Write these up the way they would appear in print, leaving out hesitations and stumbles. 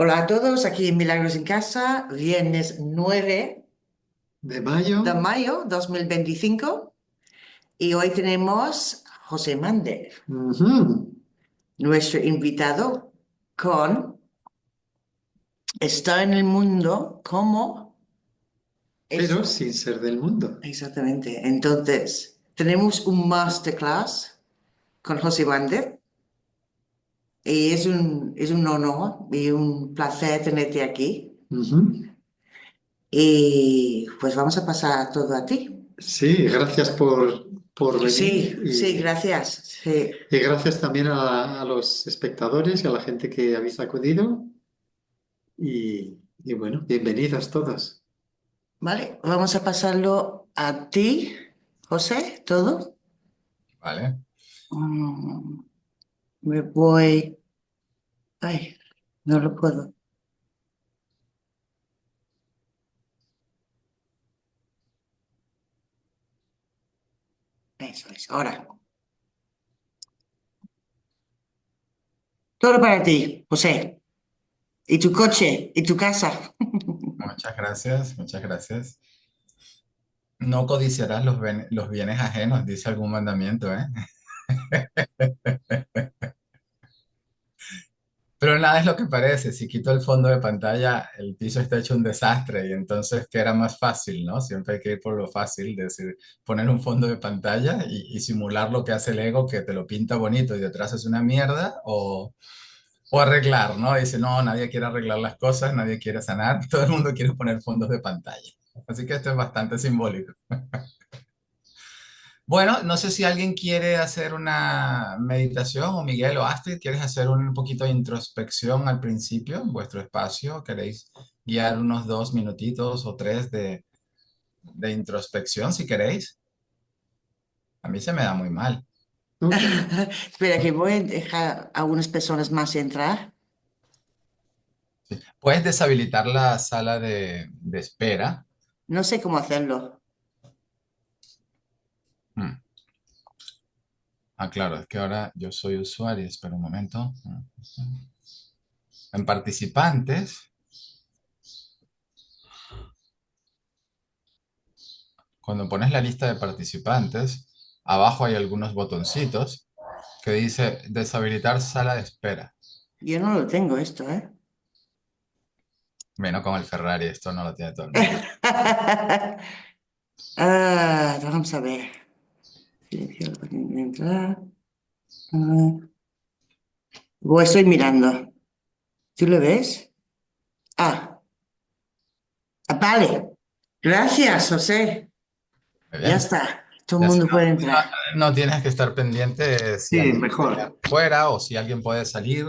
Hola a todos, aquí en Milagros en Casa, viernes 9 De de mayo. mayo 2025 y hoy tenemos José Mander, Ujú. nuestro invitado con Está en el mundo como es Pero sin ser del mundo. exactamente. Entonces, tenemos un masterclass con José Mander y es un honor y un placer tenerte aquí. Ujú. Y pues vamos a pasar todo a ti. Sí, gracias por venir Sí, sí, gracias. Sí. y gracias también a los espectadores y a la gente que habéis acudido. Y bueno, bienvenidos todos. Vale, vamos a pasarlo a ti, José, todo. Vale. Mm, Me voy. Ay, no lo puedo. Eso es. Ahora, todo para ti, José. Y tu coche, y tu casa. Muchas gracias, muchas gracias. No codiciarás los bienes ajenos, dice algún mandamiento, ¿eh? Pero nada es lo que parece. Si quito el fondo de pantalla, el piso está hecho un desastre y entonces que era más fácil, ¿no? Siempre hay que ir por lo fácil, es decir, poner un fondo de pantalla y simular lo que hace el ego, que te lo pinta bonito y detrás es una mierda, o arreglar, ¿no? Dice, no, nadie quiere arreglar las cosas, nadie quiere sanar, todo el mundo quiere poner fondos de pantalla. Así que esto es bastante simbólico. Bueno, no sé si alguien quiere hacer una meditación o Miguel o Astrid, ¿quieres hacer un poquito de introspección al principio en vuestro espacio? ¿Queréis guiar unos 2 minutitos o 3 de introspección si queréis? A mí se me da muy mal. Ok. Espera, que voy a dejar a algunas personas más entrar. Sí. Puedes deshabilitar la sala de espera. No sé cómo hacerlo. Mm. Ah, claro, es que ahora yo soy usuario, espera un momento. En participantes, cuando pones la lista de participantes, abajo hay algunos botoncitos que dice deshabilitar sala de espera. Yo no lo tengo esto, ¿eh? Bueno, con el Ferrari, esto no lo tiene todo el mundo. Vamos a ver. Silencio, entrar. Ah, estoy mirando. ¿Tú lo ves? Ah, vale. Gracias, José. Muy Ya bien. está. Todo el Y así mundo puede entrar. no tienes que estar pendiente si Sí, alguien se queda mejor. fuera o si alguien puede salir,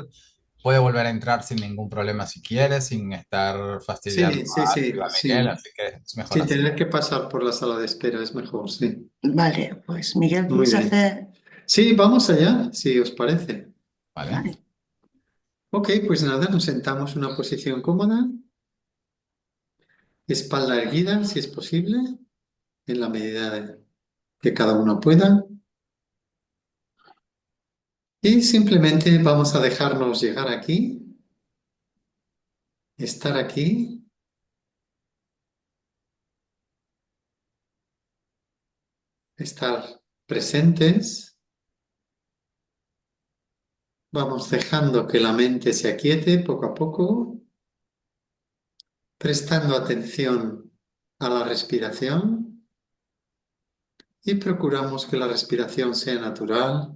puede volver a entrar sin ningún problema si quiere, sin estar fastidiando Sí, sí, a Astrid o sí, a Miguel, sí. así que es mejor Sin así. tener que pasar por la sala de espera es mejor, sí. Vale, pues Miguel, Muy ¿puedes bien. hacer? Sí, vamos allá, si os parece. ¿Vale? Vale. Ok, pues nada, nos sentamos en una posición cómoda, espalda erguida, si es posible, en la medida que cada uno pueda. Y simplemente vamos a dejarnos llegar aquí, estar aquí, estar presentes. Vamos dejando que la mente se aquiete poco a poco, prestando atención a la respiración y procuramos que la respiración sea natural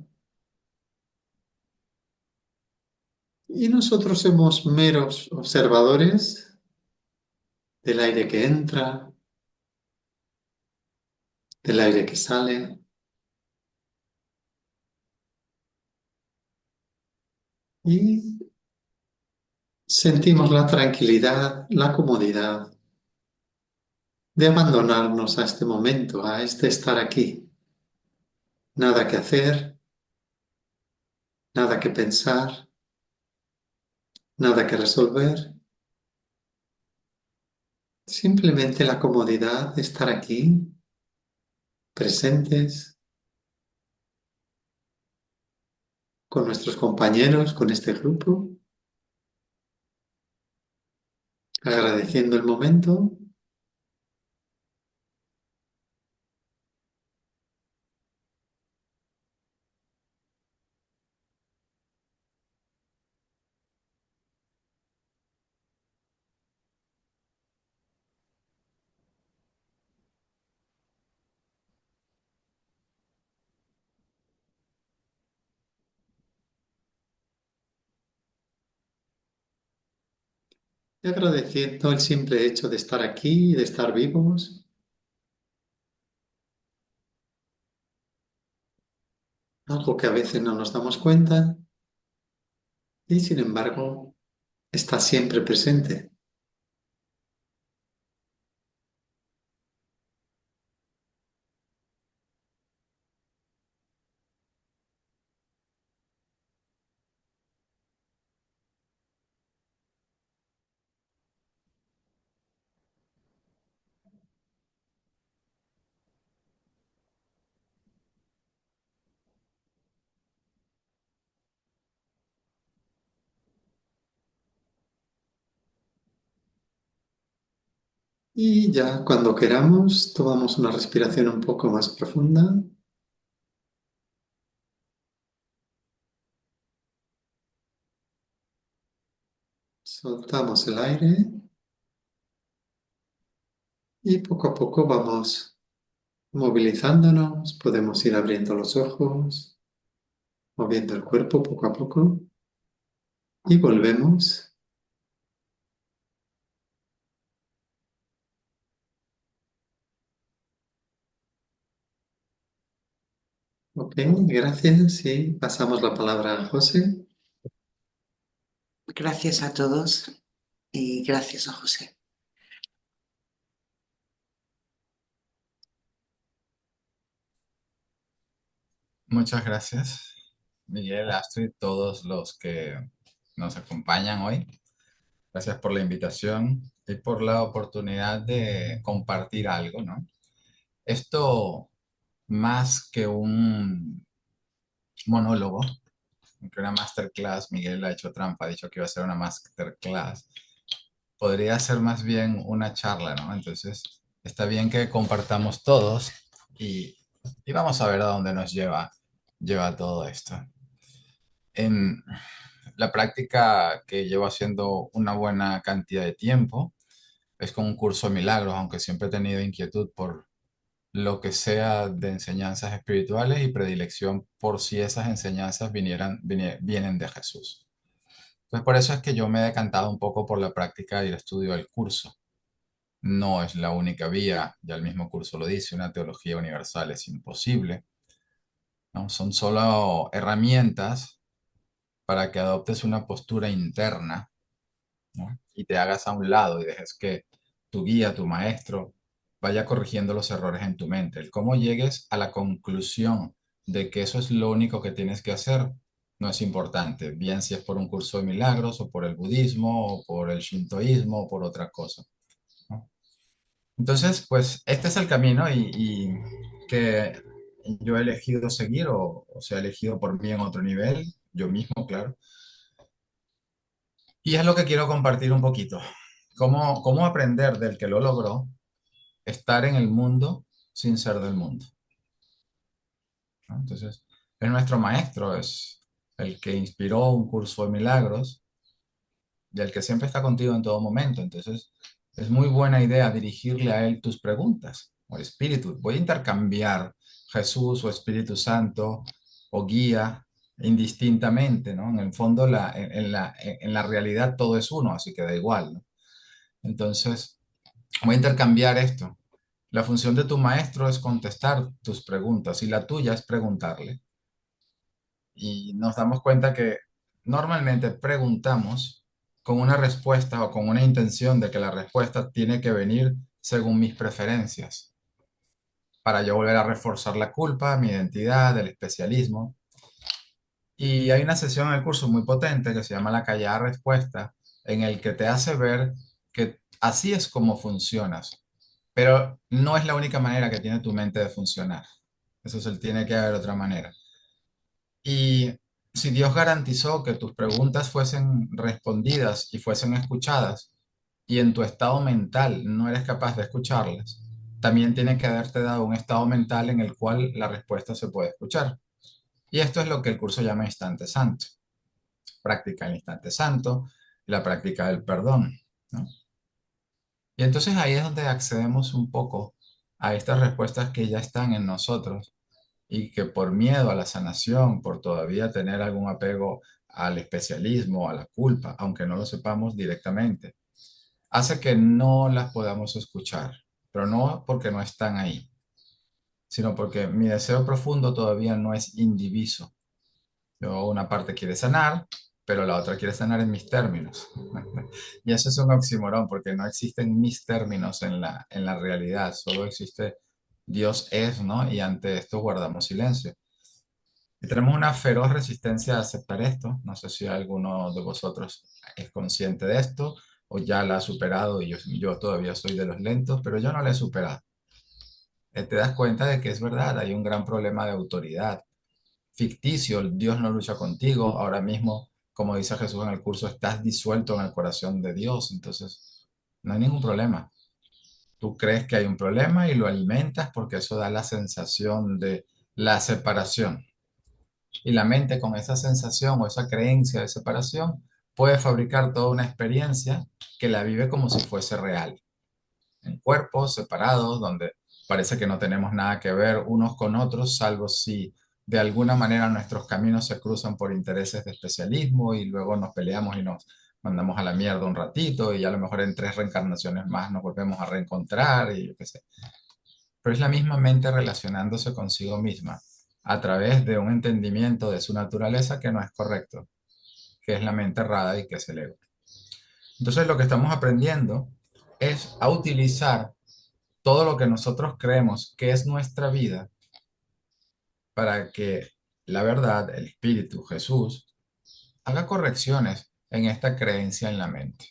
y nosotros somos meros observadores del aire que entra, del aire que sale y sentimos la tranquilidad, la comodidad de abandonarnos a este momento, a este estar aquí. Nada que hacer, nada que pensar, nada que resolver. Simplemente la comodidad de estar aquí, presentes, con nuestros compañeros, con este grupo. agradeciendo el momento y agradeciendo el simple hecho de estar aquí, de estar vivos, algo que a veces no nos damos cuenta y sin embargo está siempre presente. Y ya cuando queramos, tomamos una respiración un poco más profunda. Soltamos el aire y poco a poco vamos movilizándonos. Podemos ir abriendo los ojos, moviendo el cuerpo poco a poco y volvemos. Ok, gracias y pasamos la palabra a José. Gracias a todos y gracias a José. Muchas gracias, Miguel, Astrid, todos los que nos acompañan hoy. Gracias por la invitación y por la oportunidad de compartir algo, ¿no? Esto, más que un monólogo, que una masterclass, Miguel ha hecho trampa, ha dicho que iba a ser una masterclass, podría ser más bien una charla, ¿no? Entonces, está bien que compartamos todos y, y vamos a ver a dónde nos lleva todo esto. En la práctica que llevo haciendo una buena cantidad de tiempo es con un curso de milagros, aunque siempre he tenido inquietud por lo que sea de enseñanzas espirituales y predilección por si esas enseñanzas vienen de Jesús. Pues por eso es que yo me he decantado un poco por la práctica y el estudio del curso. No es la única vía, ya el mismo curso lo dice, una teología universal es imposible, ¿no? Son solo herramientas para que adoptes una postura interna, ¿no? Y te hagas a un lado y dejes que tu guía, tu maestro, vaya corrigiendo los errores en tu mente. El cómo llegues a la conclusión de que eso es lo único que tienes que hacer no es importante, bien si es por un curso de milagros o por el budismo o por el shintoísmo o por otra cosa, ¿no? Entonces, pues este es el camino y que yo he elegido seguir o sea, he elegido por mí en otro nivel, yo mismo, claro. Y es lo que quiero compartir un poquito. Cómo aprender del que lo logró, estar en el mundo sin ser del mundo, ¿no? Entonces, es nuestro maestro, es el que inspiró un curso de milagros y el que siempre está contigo en todo momento. Entonces, es muy buena idea dirigirle a él tus preguntas o espíritu. Voy a intercambiar Jesús o Espíritu Santo o guía indistintamente, ¿no? En el fondo, en la realidad todo es uno, así que da igual, ¿no? Entonces, voy a intercambiar esto. La función de tu maestro es contestar tus preguntas y la tuya es preguntarle. Y nos damos cuenta que normalmente preguntamos con una respuesta o con una intención de que la respuesta tiene que venir según mis preferencias, para yo volver a reforzar la culpa, mi identidad, el especialismo. Y hay una sesión en el curso muy potente que se llama la callada respuesta, en el que te hace ver que así es como funcionas, pero no es la única manera que tiene tu mente de funcionar. Eso se tiene que haber otra manera. Y si Dios garantizó que tus preguntas fuesen respondidas y fuesen escuchadas, y en tu estado mental no eres capaz de escucharlas, también tiene que haberte dado un estado mental en el cual la respuesta se puede escuchar. Y esto es lo que el curso llama instante santo, práctica del instante santo y la práctica del perdón, ¿no? Y entonces ahí es donde accedemos un poco a estas respuestas que ya están en nosotros y que por miedo a la sanación, por todavía tener algún apego al especialismo, a la culpa, aunque no lo sepamos directamente, hace que no las podamos escuchar, pero no porque no están ahí, sino porque mi deseo profundo todavía no es indiviso. Yo, una parte quiere sanar, pero la otra quiere sanar en mis términos. Y eso es un oxímoron, porque no existen mis términos en la realidad, solo existe Dios es, ¿no? Y ante esto guardamos silencio. Y tenemos una feroz resistencia a aceptar esto. No sé si alguno de vosotros es consciente de esto o ya la ha superado y yo todavía soy de los lentos, pero yo no la he superado. Te das cuenta de que es verdad, hay un gran problema de autoridad ficticio, Dios no lucha contigo, ahora mismo, como dice Jesús en el curso, estás disuelto en el corazón de Dios, entonces no hay ningún problema. Tú crees que hay un problema y lo alimentas porque eso da la sensación de la separación. Y la mente con esa sensación o esa creencia de separación puede fabricar toda una experiencia que la vive como si fuese real, en cuerpos separados, donde parece que no tenemos nada que ver unos con otros, salvo si de alguna manera nuestros caminos se cruzan por intereses de especialismo y luego nos peleamos y nos mandamos a la mierda un ratito y a lo mejor en 3 reencarnaciones más nos volvemos a reencontrar y yo qué sé. Pero es la misma mente relacionándose consigo misma a través de un entendimiento de su naturaleza que no es correcto, que es la mente errada y que es el ego. Entonces lo que estamos aprendiendo es a utilizar todo lo que nosotros creemos que es nuestra vida para que la verdad, el Espíritu, Jesús, haga correcciones en esta creencia en la mente.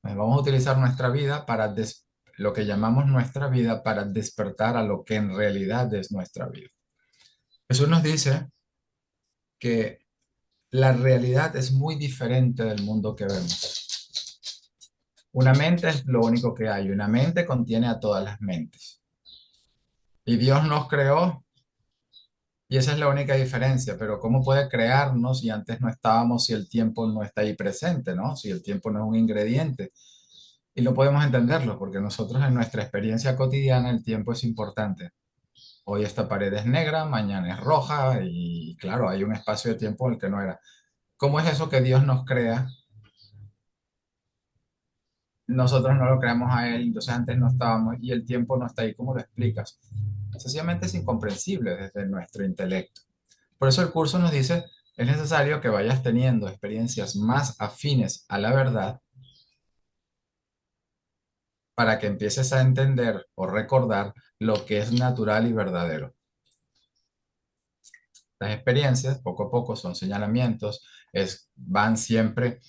Vamos a utilizar nuestra vida para lo que llamamos nuestra vida para despertar a lo que en realidad es nuestra vida. Jesús nos dice que la realidad es muy diferente del mundo que vemos. Una mente es lo único que hay. Una mente contiene a todas las mentes. Y Dios nos creó y esa es la única diferencia, pero ¿cómo puede crearnos si antes no estábamos, si el tiempo no está ahí presente, ¿no? Si el tiempo no es un ingrediente. Y no podemos entenderlo porque nosotros en nuestra experiencia cotidiana el tiempo es importante. Hoy esta pared es negra, mañana es roja y claro, hay un espacio de tiempo en el que no era. ¿Cómo es eso que Dios nos crea? Nosotros no lo creamos a Él, entonces antes no estábamos y el tiempo no está ahí. ¿Cómo lo explicas? Sencillamente es incomprensible desde nuestro intelecto. Por eso el curso nos dice, es necesario que vayas teniendo experiencias más afines a la verdad para que empieces a entender o recordar lo que es natural y verdadero. Las experiencias, poco a poco, son señalamientos, van siempre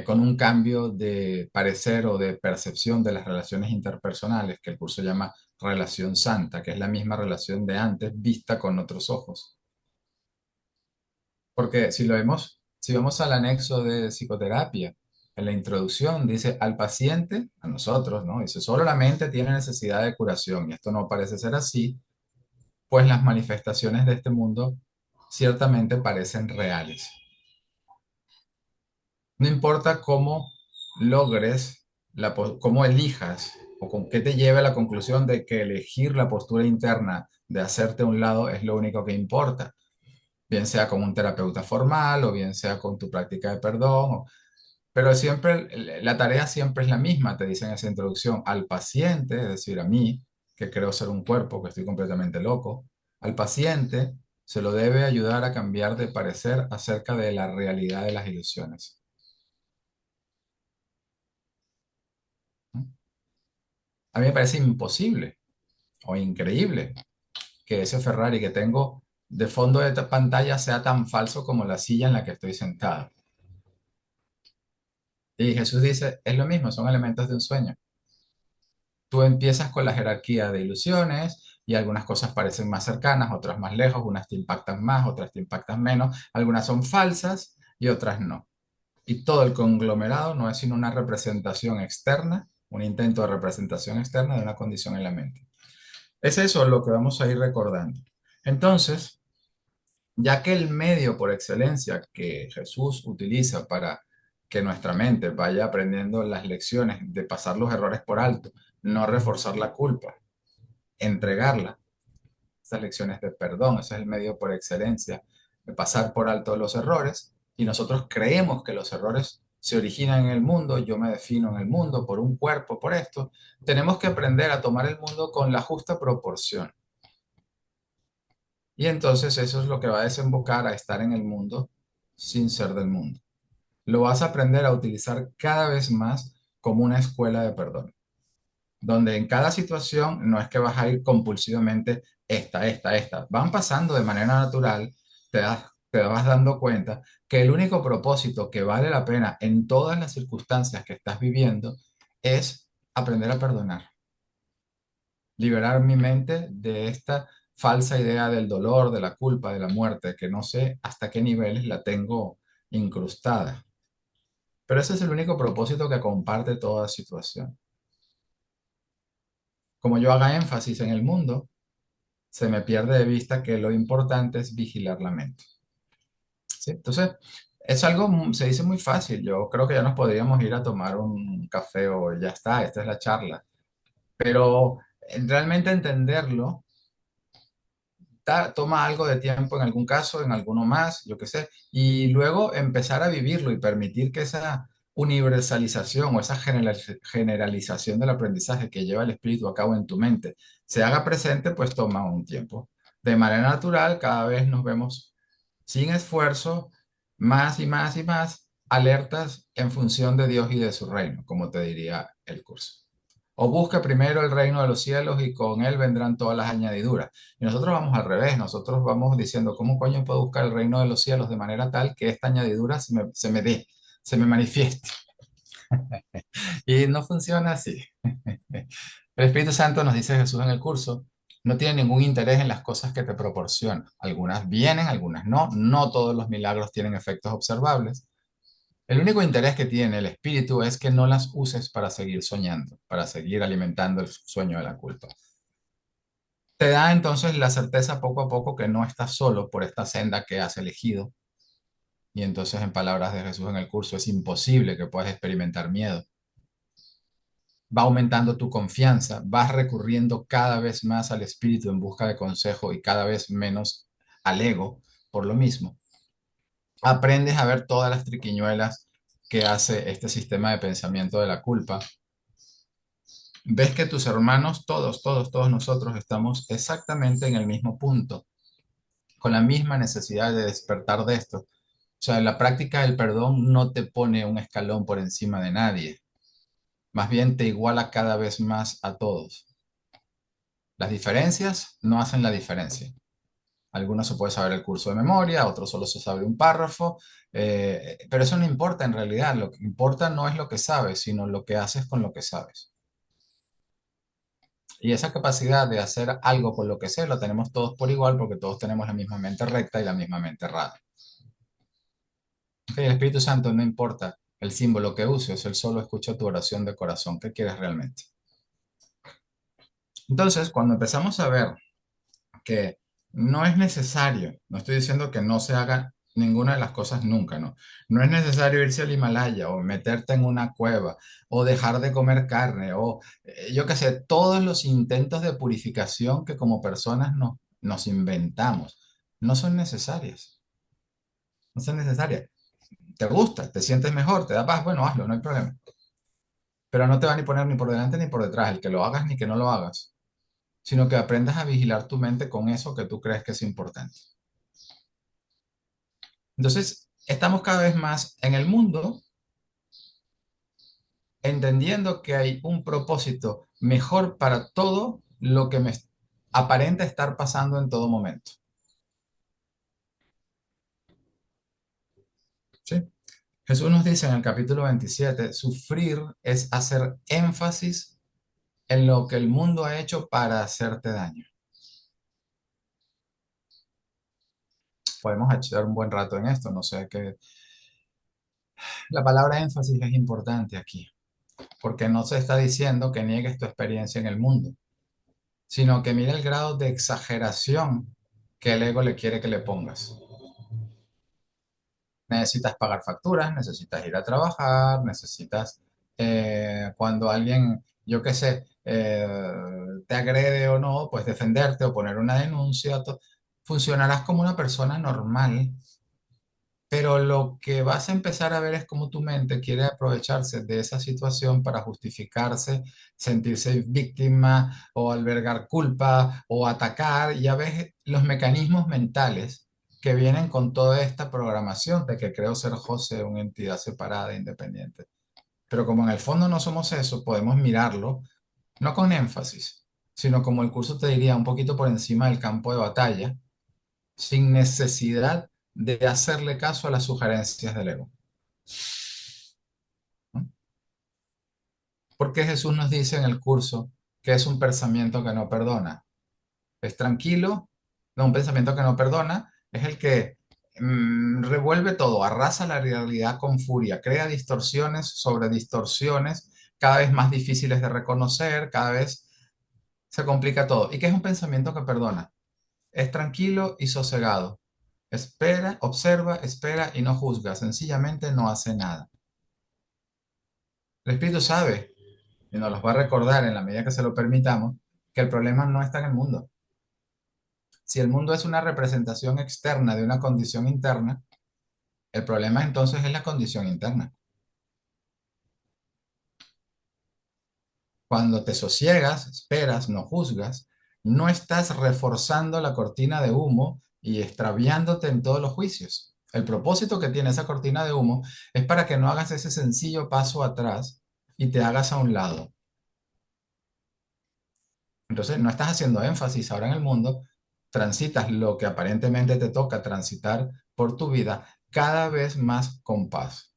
con un cambio de parecer o de percepción de las relaciones interpersonales, que el curso llama relación santa, que es la misma relación de antes vista con otros ojos. Porque si vamos al anexo de psicoterapia, en la introducción dice al paciente, a nosotros, ¿no? Dice, solo la mente tiene necesidad de curación y esto no parece ser así, pues las manifestaciones de este mundo ciertamente parecen reales. No importa cómo logres, cómo elijas o con qué te lleve a la conclusión de que elegir la postura interna de hacerte a un lado es lo único que importa, bien sea con un terapeuta formal o bien sea con tu práctica de perdón, pero siempre la tarea siempre es la misma, te dicen en esa introducción, al paciente, es decir, a mí, que creo ser un cuerpo, que estoy completamente loco, al paciente se lo debe ayudar a cambiar de parecer acerca de la realidad de las ilusiones. ¿No? A mí me parece imposible o increíble que ese Ferrari que tengo de fondo de pantalla sea tan falso como la silla en la que estoy sentado. Y Jesús dice, es lo mismo, son elementos de un sueño. Tú empiezas con la jerarquía de ilusiones y algunas cosas parecen más cercanas, otras más lejos, unas te impactan más, otras te impactan menos, algunas son falsas y otras no. Y todo el conglomerado no es sino una representación externa, un intento de representación externa de una condición en la mente. Es eso lo que vamos a ir recordando. Entonces, ya que el medio por excelencia que Jesús utiliza para que nuestra mente vaya aprendiendo las lecciones de pasar los errores por alto, no reforzar la culpa, entregarla, esas lecciones de perdón, ese es el medio por excelencia de pasar por alto los errores, y nosotros creemos que los errores se originan en el mundo, yo me defino en el mundo por un cuerpo, por esto, tenemos que aprender a tomar el mundo con la justa proporción. Y entonces eso es lo que va a desembocar a estar en el mundo sin ser del mundo. Lo vas a aprender a utilizar cada vez más como una escuela de perdón, donde en cada situación no es que vas a ir compulsivamente esta. Van pasando de manera natural, te vas dando cuenta que el único propósito que vale la pena en todas las circunstancias que estás viviendo es aprender a perdonar, liberar mi mente de esta falsa idea del dolor, de la culpa, de la muerte, que no sé hasta qué niveles la tengo incrustada. Pero ese es el único propósito que comparte toda situación. Como yo haga énfasis en el mundo, se me pierde de vista que lo importante es vigilar la mente. ¿Sí? Entonces, es algo, se dice muy fácil. Yo creo que ya nos podríamos ir a tomar un café o ya está, esta es la charla. Pero realmente entenderlo toma algo de tiempo en algún caso, en alguno más, yo qué sé, y luego empezar a vivirlo y permitir que esa universalización o esa generalización del aprendizaje que lleva el espíritu a cabo en tu mente se haga presente, pues toma un tiempo. De manera natural, cada vez nos vemos sin esfuerzo, más y más y más alertas en función de Dios y de su reino, como te diría el curso. O busca primero el reino de los cielos y con él vendrán todas las añadiduras. Y nosotros vamos al revés, nosotros vamos diciendo, ¿cómo coño puedo buscar el reino de los cielos de manera tal que esta añadidura se me dé, se me manifieste? Y no funciona así. El Espíritu Santo, nos dice Jesús en el curso, no tiene ningún interés en las cosas que te proporciona. Algunas vienen, algunas no. No todos los milagros tienen efectos observables. El único interés que tiene el espíritu es que no las uses para seguir soñando, para seguir alimentando el sueño de la culpa. Te da entonces la certeza poco a poco que no estás solo por esta senda que has elegido. Y entonces, en palabras de Jesús en el curso, es imposible que puedas experimentar miedo. Va aumentando tu confianza, vas recurriendo cada vez más al espíritu en busca de consejo y cada vez menos al ego por lo mismo. Aprendes a ver todas las triquiñuelas que hace este sistema de pensamiento de la culpa. Ves que tus hermanos, todos nosotros estamos exactamente en el mismo punto, con la misma necesidad de despertar de esto. O sea, la práctica del perdón no te pone un escalón por encima de nadie, más bien te iguala cada vez más a todos. Las diferencias no hacen la diferencia. Algunos se puede saber el curso de memoria, otros solo se sabe un párrafo, pero eso no importa en realidad. Lo que importa no es lo que sabes, sino lo que haces con lo que sabes. Y esa capacidad de hacer algo con lo que sé, lo tenemos todos por igual porque todos tenemos la misma mente recta y la misma mente errada. El Espíritu Santo no importa el símbolo que uses, Él solo escucha tu oración de corazón. ¿Qué quieres realmente? Entonces, cuando empezamos a ver que no es necesario, no estoy diciendo que no se haga ninguna de las cosas nunca, ¿no? No es necesario irse al Himalaya o meterte en una cueva o dejar de comer carne o yo qué sé, todos los intentos de purificación que como personas nos inventamos no son necesarias, no son necesarias. Te gusta, te sientes mejor, te da paz, bueno, hazlo, no hay problema. Pero no te va ni poner ni por delante ni por detrás, el que lo hagas ni que no lo hagas, sino que aprendas a vigilar tu mente con eso que tú crees que es importante. Entonces, estamos cada vez más en el mundo entendiendo que hay un propósito mejor para todo lo que me aparenta estar pasando en todo momento. ¿Sí? Jesús nos dice en el capítulo 27, sufrir es hacer énfasis en lo que el mundo ha hecho para hacerte daño. Podemos echar un buen rato en esto, no sé qué. La palabra énfasis es importante aquí, porque no se está diciendo que niegues tu experiencia en el mundo, sino que mira el grado de exageración que el ego le quiere que le pongas. Necesitas pagar facturas, necesitas ir a trabajar, necesitas, cuando alguien, yo qué sé, te agrede o no, pues defenderte o poner una denuncia. Funcionarás como una persona normal, pero lo que vas a empezar a ver es cómo tu mente quiere aprovecharse de esa situación para justificarse, sentirse víctima o albergar culpa o atacar. Ya ves los mecanismos mentales que vienen con toda esta programación de que creo ser José una entidad separada e independiente. Pero como en el fondo no somos eso, podemos mirarlo, no con énfasis, sino como el curso te diría, un poquito por encima del campo de batalla, sin necesidad de hacerle caso a las sugerencias del ego, ¿no? Porque Jesús nos dice en el curso que es un pensamiento que no perdona. Es tranquilo, no, un pensamiento que no perdona es el que revuelve todo, arrasa la realidad con furia, crea distorsiones sobre distorsiones, cada vez más difíciles de reconocer, cada vez se complica todo. ¿Y qué es un pensamiento que perdona? Es tranquilo y sosegado. Espera, observa, espera y no juzga. Sencillamente no hace nada. El Espíritu sabe, y nos los va a recordar en la medida que se lo permitamos, que el problema no está en el mundo. Si el mundo es una representación externa de una condición interna, el problema entonces es la condición interna. Cuando te sosiegas, esperas, no juzgas, no estás reforzando la cortina de humo y extraviándote en todos los juicios. El propósito que tiene esa cortina de humo es para que no hagas ese sencillo paso atrás y te hagas a un lado. Entonces, no estás haciendo énfasis ahora en el mundo, transitas lo que aparentemente te toca transitar por tu vida cada vez más con paz.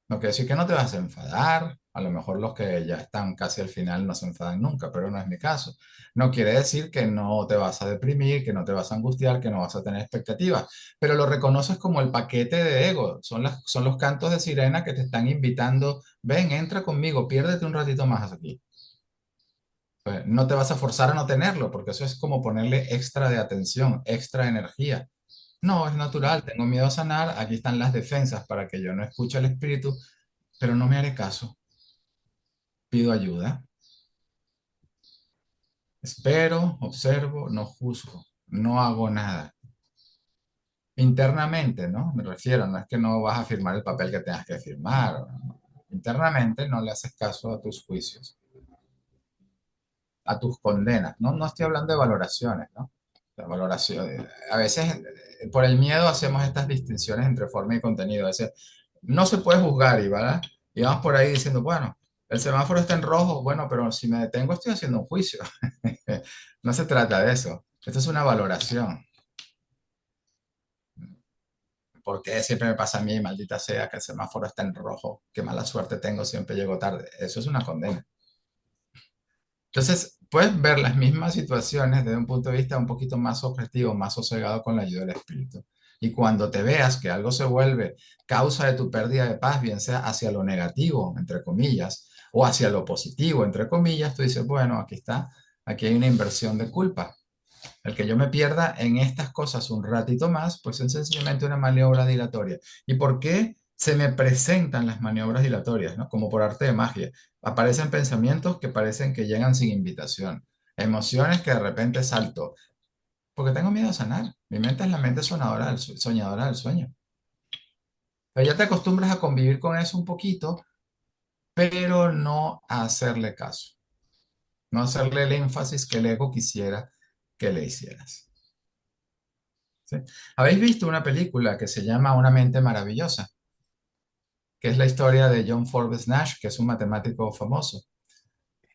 No quiere decir que no te vas a enfadar, a lo mejor los que ya están casi al final no se enfadan nunca, pero no es mi caso. No quiere decir que no te vas a deprimir, que no te vas a angustiar, que no vas a tener expectativas, pero lo reconoces como el paquete de ego, son los cantos de sirena que te están invitando, ven, entra conmigo, piérdete un ratito más aquí. Pues no te vas a forzar a no tenerlo, porque eso es como ponerle extra de atención, extra energía. No, es natural, tengo miedo a sanar, aquí están las defensas para que yo no escuche al espíritu, pero no me haré caso. Pido ayuda, espero, observo, no juzgo, no hago nada. Internamente, ¿no? Me refiero, no es que no vas a firmar el papel que tengas que firmar. ¿No? Internamente no le haces caso a tus juicios, a tus condenas. No, no estoy hablando de valoraciones, ¿no? La valoración, a veces por el miedo hacemos estas distinciones entre forma y contenido. A veces no se puede juzgar y, ¿verdad? Y vamos por ahí diciendo, bueno, el semáforo está en rojo, bueno, pero si me detengo estoy haciendo un juicio. No se trata de eso. Esto es una valoración. ¿Por qué siempre me pasa a mí, maldita sea, que el semáforo está en rojo? Qué mala suerte tengo, siempre llego tarde. Eso es una condena. Entonces, puedes ver las mismas situaciones desde un punto de vista un poquito más objetivo, más sosegado con la ayuda del espíritu. Y cuando te veas que algo se vuelve causa de tu pérdida de paz, bien sea hacia lo negativo, entre comillas, o hacia lo positivo, entre comillas, tú dices, bueno, aquí está, aquí hay una inversión de culpa. El que yo me pierda en estas cosas un ratito más, pues es sencillamente una maniobra dilatoria. ¿Y por qué se me presentan las maniobras dilatorias, ¿no? Como por arte de magia. Aparecen pensamientos que parecen que llegan sin invitación. Emociones que de repente salto. Porque tengo miedo a sanar. Mi mente es la mente soñadora del sueño. Pero ya te acostumbras a convivir con eso un poquito, pero no a hacerle caso. No hacerle el énfasis que el ego quisiera que le hicieras. ¿Sí? ¿Habéis visto una película que se llama Una mente maravillosa? Que es la historia de John Forbes Nash, que es un matemático famoso,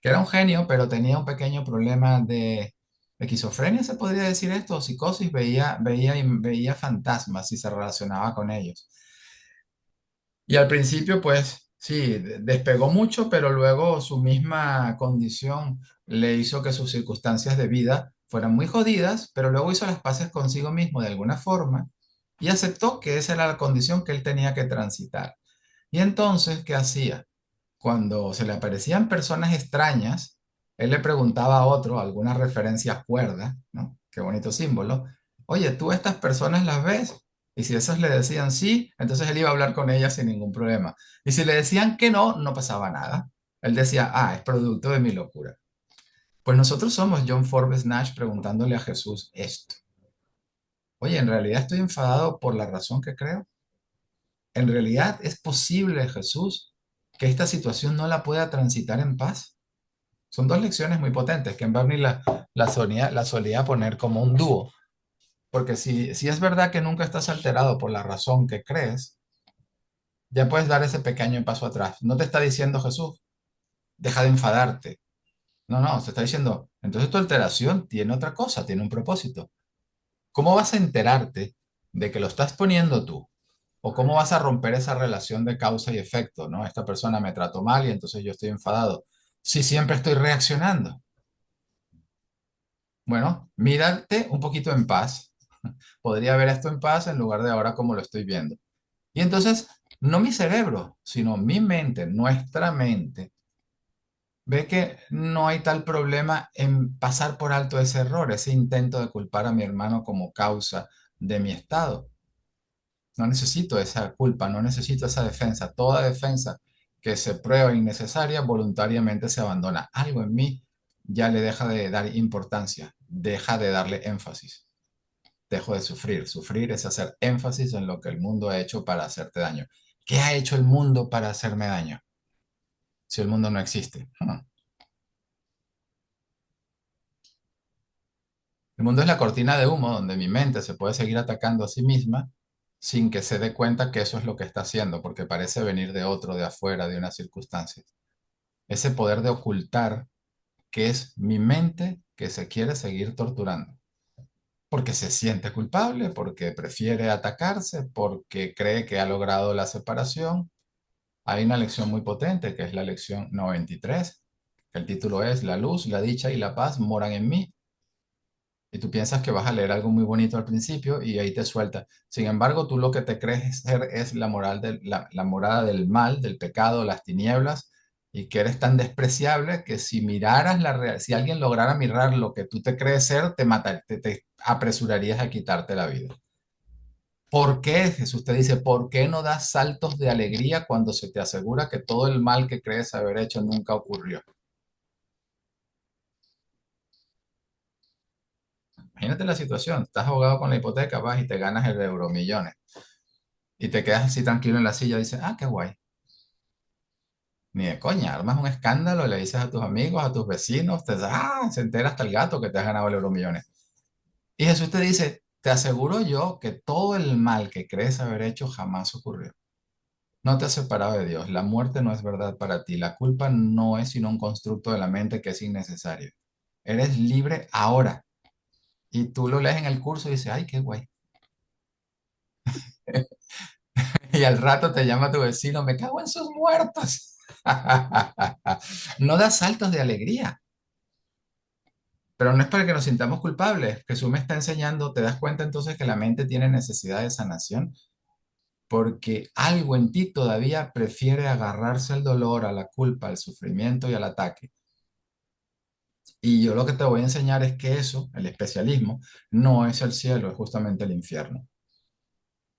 que era un genio, pero tenía un pequeño problema de esquizofrenia, se podría decir esto, o psicosis, veía fantasmas y se relacionaba con ellos. Y al principio, pues sí, despegó mucho, pero luego su misma condición le hizo que sus circunstancias de vida fueran muy jodidas, pero luego hizo las paces consigo mismo de alguna forma y aceptó que esa era la condición que él tenía que transitar. Y entonces, ¿qué hacía? Cuando se le aparecían personas extrañas, él le preguntaba a otro, alguna referencia cuerda, ¿no? Qué bonito símbolo. Oye, ¿tú estas personas las ves? Y si esas le decían sí, entonces él iba a hablar con ellas sin ningún problema. Y si le decían que no, no pasaba nada. Él decía, ah, es producto de mi locura. Pues nosotros somos John Forbes Nash preguntándole a Jesús esto. Oye, ¿en realidad estoy enfadado por la razón que creo? ¿En realidad es posible, Jesús, que esta situación no la pueda transitar en paz? Son dos lecciones muy potentes que en Bernie la solía poner como un dúo. Porque si es verdad que nunca estás alterado por la razón que crees, ya puedes dar ese pequeño paso atrás. No te está diciendo Jesús, deja de enfadarte. No, no, se está diciendo, entonces tu alteración tiene otra cosa, tiene un propósito. ¿Cómo vas a enterarte de que lo estás poniendo tú? ¿O cómo vas a romper esa relación de causa y efecto, ¿no? Esta persona me trató mal y entonces yo estoy enfadado. Si siempre estoy reaccionando. Bueno, mírate un poquito en paz. Podría ver esto en paz en lugar de ahora como lo estoy viendo. Y entonces, no mi cerebro, sino mi mente, nuestra mente, ve que no hay tal problema en pasar por alto ese error, ese intento de culpar a mi hermano como causa de mi estado. No necesito esa culpa, no necesito esa defensa. Toda defensa que se prueba innecesaria voluntariamente se abandona. Algo en mí ya le deja de dar importancia, deja de darle énfasis. Dejo de sufrir. Sufrir es hacer énfasis en lo que el mundo ha hecho para hacerte daño. ¿Qué ha hecho el mundo para hacerme daño? Si el mundo no existe. El mundo es la cortina de humo donde mi mente se puede seguir atacando a sí misma sin que se dé cuenta que eso es lo que está haciendo, porque parece venir de otro, de afuera, de una circunstancia. Ese poder de ocultar que es mi mente que se quiere seguir torturando, porque se siente culpable, porque prefiere atacarse, porque cree que ha logrado la separación. Hay una lección muy potente que es la lección 93. El título es La luz, la dicha y la paz moran en mí. Y tú piensas que vas a leer algo muy bonito al principio y ahí te suelta. Sin embargo, tú lo que te crees ser es la morada del mal, del pecado, las tinieblas, y que eres tan despreciable que si miraras si alguien lograra mirar lo que tú te crees ser, te apresurarías a quitarte la vida. ¿Por qué? Jesús te dice, ¿por qué no das saltos de alegría cuando se te asegura que todo el mal que crees haber hecho nunca ocurrió? Imagínate la situación, estás ahogado con la hipoteca, vas y te ganas el euromillones y te quedas así tranquilo en la silla y dices, ah, qué guay. Ni de coña, armas un escándalo, le dices a tus amigos, a tus vecinos, se entera hasta el gato que te has ganado el euromillones. Y Jesús te dice, te aseguro yo que todo el mal que crees haber hecho jamás ocurrió. No te has separado de Dios. La muerte no es verdad para ti. La culpa no es sino un constructo de la mente que es innecesario. Eres libre ahora. Y tú lo lees en el curso y dices, ay, qué guay. Y al rato te llama tu vecino, me cago en sus muertos. No das saltos de alegría, pero no es para que nos sintamos culpables. Jesús me está enseñando, ¿te das cuenta entonces que la mente tiene necesidad de sanación? Porque algo en ti todavía prefiere agarrarse al dolor, a la culpa, al sufrimiento y al ataque. Y yo lo que te voy a enseñar es que eso, el especialismo, no es el cielo, es justamente el infierno.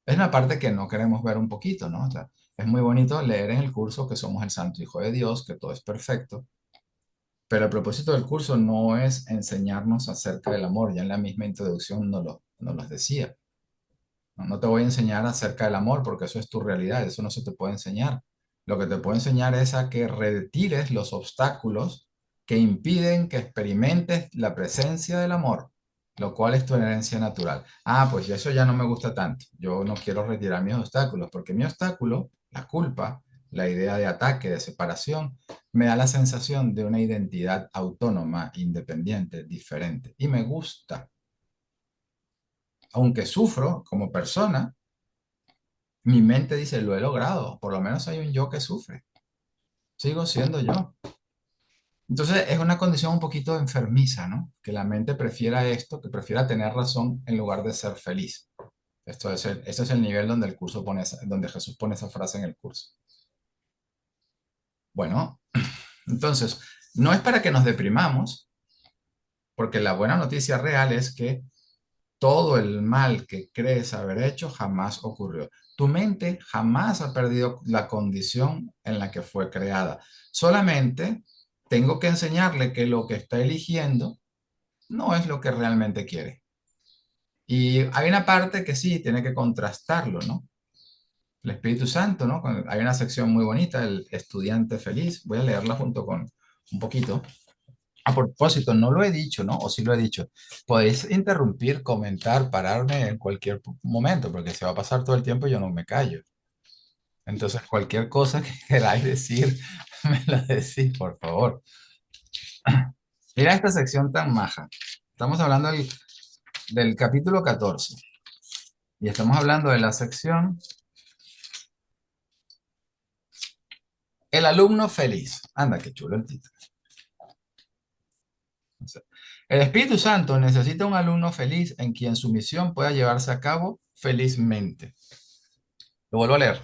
Es una parte que no queremos ver un poquito, ¿no? O sea, es muy bonito leer en el curso que somos el Santo Hijo de Dios, que todo es perfecto, pero el propósito del curso no es enseñarnos acerca del amor, ya en la misma introducción nos lo decía. No, no te voy a enseñar acerca del amor porque eso es tu realidad, eso no se te puede enseñar. Lo que te puedo enseñar es a que retires los obstáculos que impiden que experimentes la presencia del amor, lo cual es tu herencia natural. Ah, pues eso ya no me gusta tanto. Yo no quiero retirar mis obstáculos porque mi obstáculo, la culpa, la idea de ataque, de separación, me da la sensación de una identidad autónoma, independiente, diferente. Y me gusta. Aunque sufro como persona, mi mente dice, lo he logrado, por lo menos hay un yo que sufre, sigo siendo yo. Entonces es una condición un poquito enfermiza, ¿no? Que la mente prefiera esto, que prefiera tener razón en lugar de ser feliz. Ese es el nivel donde el curso donde Jesús pone esa frase en el curso. Bueno, entonces, no es para que nos deprimamos, porque la buena noticia real es que todo el mal que crees haber hecho jamás ocurrió. Tu mente jamás ha perdido la condición en la que fue creada. Solamente tengo que enseñarle que lo que está eligiendo no es lo que realmente quiere. Y hay una parte que sí, tiene que contrastarlo, ¿no? El Espíritu Santo, ¿no? Hay una sección muy bonita, el estudiante feliz. Voy a leerla junto con un poquito. A propósito, no lo he dicho, ¿no? O sí lo he dicho. Podéis interrumpir, comentar, pararme en cualquier momento, porque se va a pasar todo el tiempo y yo no me callo. Entonces, cualquier cosa que queráis decir, me la decís, por favor. Mira esta sección tan maja. Estamos hablando del capítulo 14 y estamos hablando de la sección El alumno feliz. Anda, qué chulo el título. El Espíritu Santo necesita un alumno feliz en quien su misión pueda llevarse a cabo felizmente. Lo vuelvo a leer.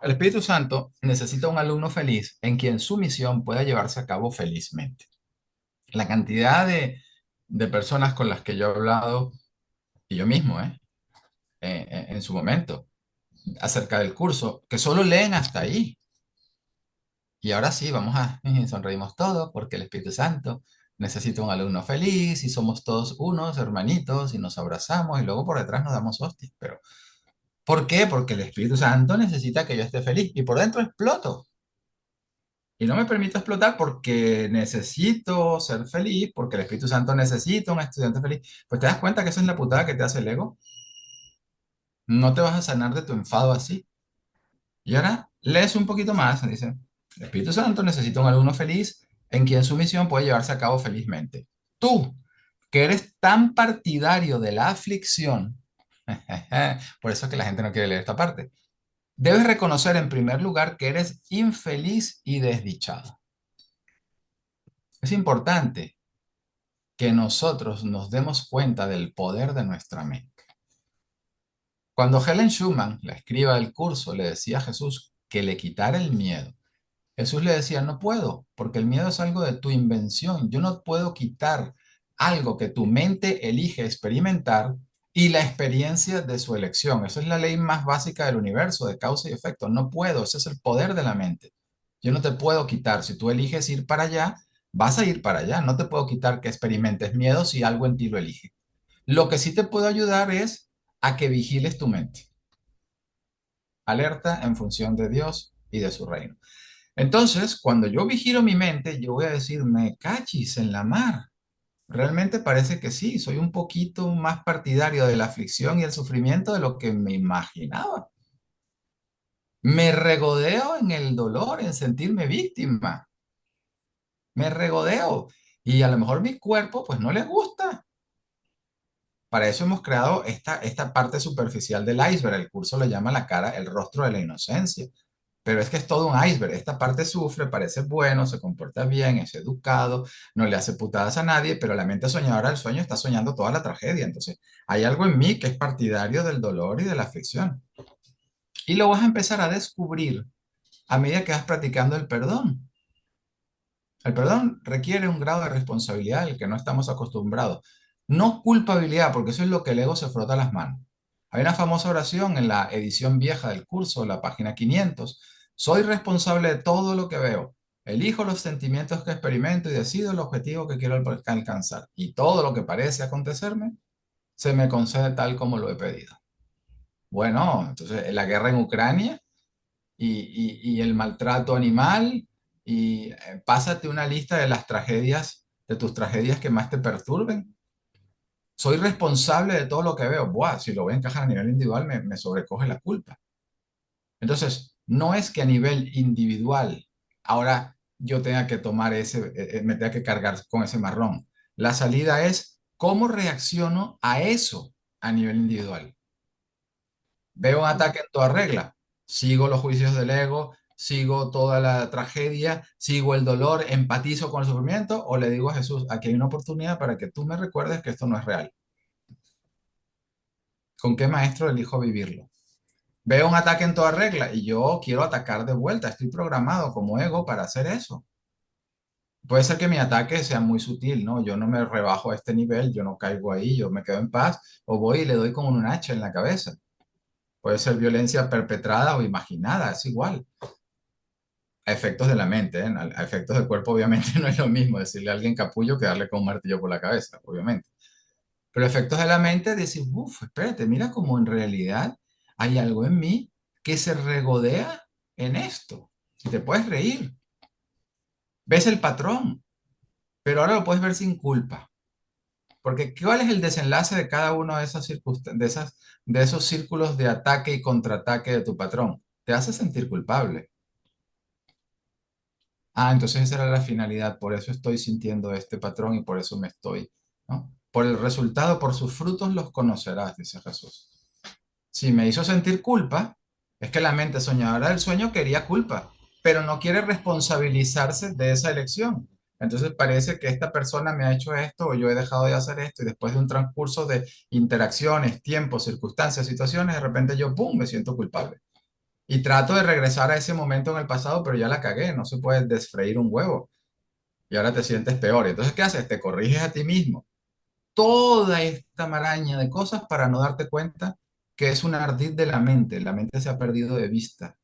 El Espíritu Santo necesita un alumno feliz en quien su misión pueda llevarse a cabo felizmente. La cantidad de personas con las que yo he hablado, y yo mismo, en su momento, acerca del curso, que solo leen hasta ahí. Y ahora sí, sonreímos todos porque el Espíritu Santo necesita un alumno feliz y somos todos unos hermanitos y nos abrazamos y luego por detrás nos damos hostias. Pero, ¿por qué? Porque el Espíritu Santo necesita que yo esté feliz y por dentro exploto. Y no me permito explotar porque necesito ser feliz, porque el Espíritu Santo necesita un estudiante feliz. Pues te das cuenta que esa es la putada que te hace el ego. No te vas a sanar de tu enfado así. Y ahora lees un poquito más, dice, el Espíritu Santo necesita un alumno feliz en quien su misión puede llevarse a cabo felizmente. Tú, que eres tan partidario de la aflicción, por eso es que la gente no quiere leer esta parte, debes reconocer en primer lugar que eres infeliz y desdichado. Es importante que nosotros nos demos cuenta del poder de nuestra mente. Cuando Helen Schumann, la escriba del curso, le decía a Jesús que le quitara el miedo, Jesús le decía, no puedo, porque el miedo es algo de tu invención. Yo no puedo quitar algo que tu mente elige experimentar y la experiencia de su elección. Esa es la ley más básica del universo, de causa y efecto. No puedo, ese es el poder de la mente. Yo no te puedo quitar. Si tú eliges ir para allá, vas a ir para allá. No te puedo quitar que experimentes miedo si algo en ti lo elige. Lo que sí te puedo ayudar es a que vigiles tu mente. Alerta en función de Dios y de su reino. Entonces, cuando yo vigilo mi mente, yo voy a decir, me cachis en la mar. Realmente parece que sí, soy un poquito más partidario de la aflicción y el sufrimiento de lo que me imaginaba. Me regodeo en el dolor, en sentirme víctima. Me regodeo. Y a lo mejor mi cuerpo, pues no le gusta. Para eso hemos creado esta parte superficial del iceberg. El curso le llama la cara, el rostro de la inocencia. Pero es que es todo un iceberg. Esta parte sufre, parece bueno, se comporta bien, es educado, no le hace putadas a nadie, pero la mente soñadora del sueño está soñando toda la tragedia. Entonces, hay algo en mí que es partidario del dolor y de la aflicción. Y lo vas a empezar a descubrir a medida que vas practicando el perdón. El perdón requiere un grado de responsabilidad al que no estamos acostumbrados. No culpabilidad, porque eso es lo que el ego se frota las manos. Hay una famosa oración en la edición vieja del curso, la página 500. Soy responsable de todo lo que veo. Elijo los sentimientos que experimento y decido el objetivo que quiero alcanzar. Y todo lo que parece acontecerme se me concede tal como lo he pedido. Bueno, entonces la guerra en Ucrania y el maltrato animal y pásate una lista de las tragedias, de tus tragedias que más te perturben. Soy responsable de todo lo que veo. Buah, si lo voy a encajar a nivel individual, me sobrecoge la culpa. Entonces, no es que a nivel individual ahora yo tenga que tomar me tenga que cargar con ese marrón. La salida es cómo reacciono a eso a nivel individual. Veo un ataque en toda regla, sigo los juicios del ego, sigo toda la tragedia, sigo el dolor, empatizo con el sufrimiento o le digo a Jesús, aquí hay una oportunidad para que tú me recuerdes que esto no es real. ¿Con qué maestro elijo vivirlo? Veo un ataque en toda regla y yo quiero atacar de vuelta. Estoy programado como ego para hacer eso. Puede ser que mi ataque sea muy sutil, ¿no? Yo no me rebajo a este nivel, yo no caigo ahí, yo me quedo en paz o voy y le doy con un hacha en la cabeza. Puede ser violencia perpetrada o imaginada, es igual. A efectos de la mente, ¿eh? A efectos del cuerpo obviamente no es lo mismo decirle a alguien capullo que darle con un martillo por la cabeza, obviamente. Pero a efectos de la mente decir, uff, espérate, mira cómo en realidad hay algo en mí que se regodea en esto. Y te puedes reír. Ves el patrón, pero ahora lo puedes ver sin culpa. Porque ¿cuál es el desenlace de cada uno de esas de esos círculos de ataque y contraataque de tu patrón? Te hace sentir culpable. Ah, entonces esa era la finalidad, por eso estoy sintiendo este patrón y por eso me estoy, ¿no? Por el resultado, por sus frutos los conocerás, dice Jesús. Si me hizo sentir culpa, es que la mente soñadora del sueño quería culpa, pero no quiere responsabilizarse de esa elección. Entonces parece que esta persona me ha hecho esto o yo he dejado de hacer esto y después de un transcurso de interacciones, tiempos, circunstancias, situaciones, de repente yo, ¡pum!, me siento culpable. Y trato de regresar a ese momento en el pasado, pero ya la cagué, no se puede desfreír un huevo y ahora te sientes peor. Entonces, ¿qué haces? Te corriges a ti mismo. Toda esta maraña de cosas para no darte cuenta que es un ardid de la mente se ha perdido de vista.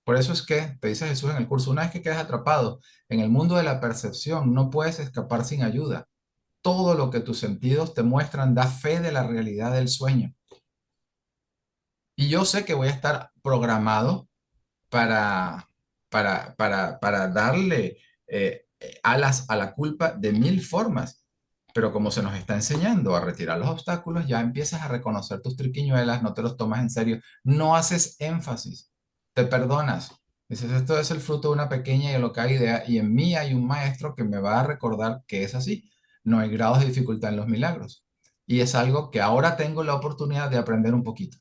Por eso es que, te dice Jesús en el curso, una vez que quedas atrapado en el mundo de la percepción, no puedes escapar sin ayuda. Todo lo que tus sentidos te muestran da fe de la realidad del sueño. Y yo sé que voy a estar programado para, para darle alas a la culpa de mil formas. Pero como se nos está enseñando a retirar los obstáculos, ya empiezas a reconocer tus triquiñuelas, no te los tomas en serio, no haces énfasis, te perdonas. Dices, esto es el fruto de una pequeña y alocada idea y en mí hay un maestro que me va a recordar que es así. No hay grados de dificultad en los milagros. Y es algo que ahora tengo la oportunidad de aprender un poquito.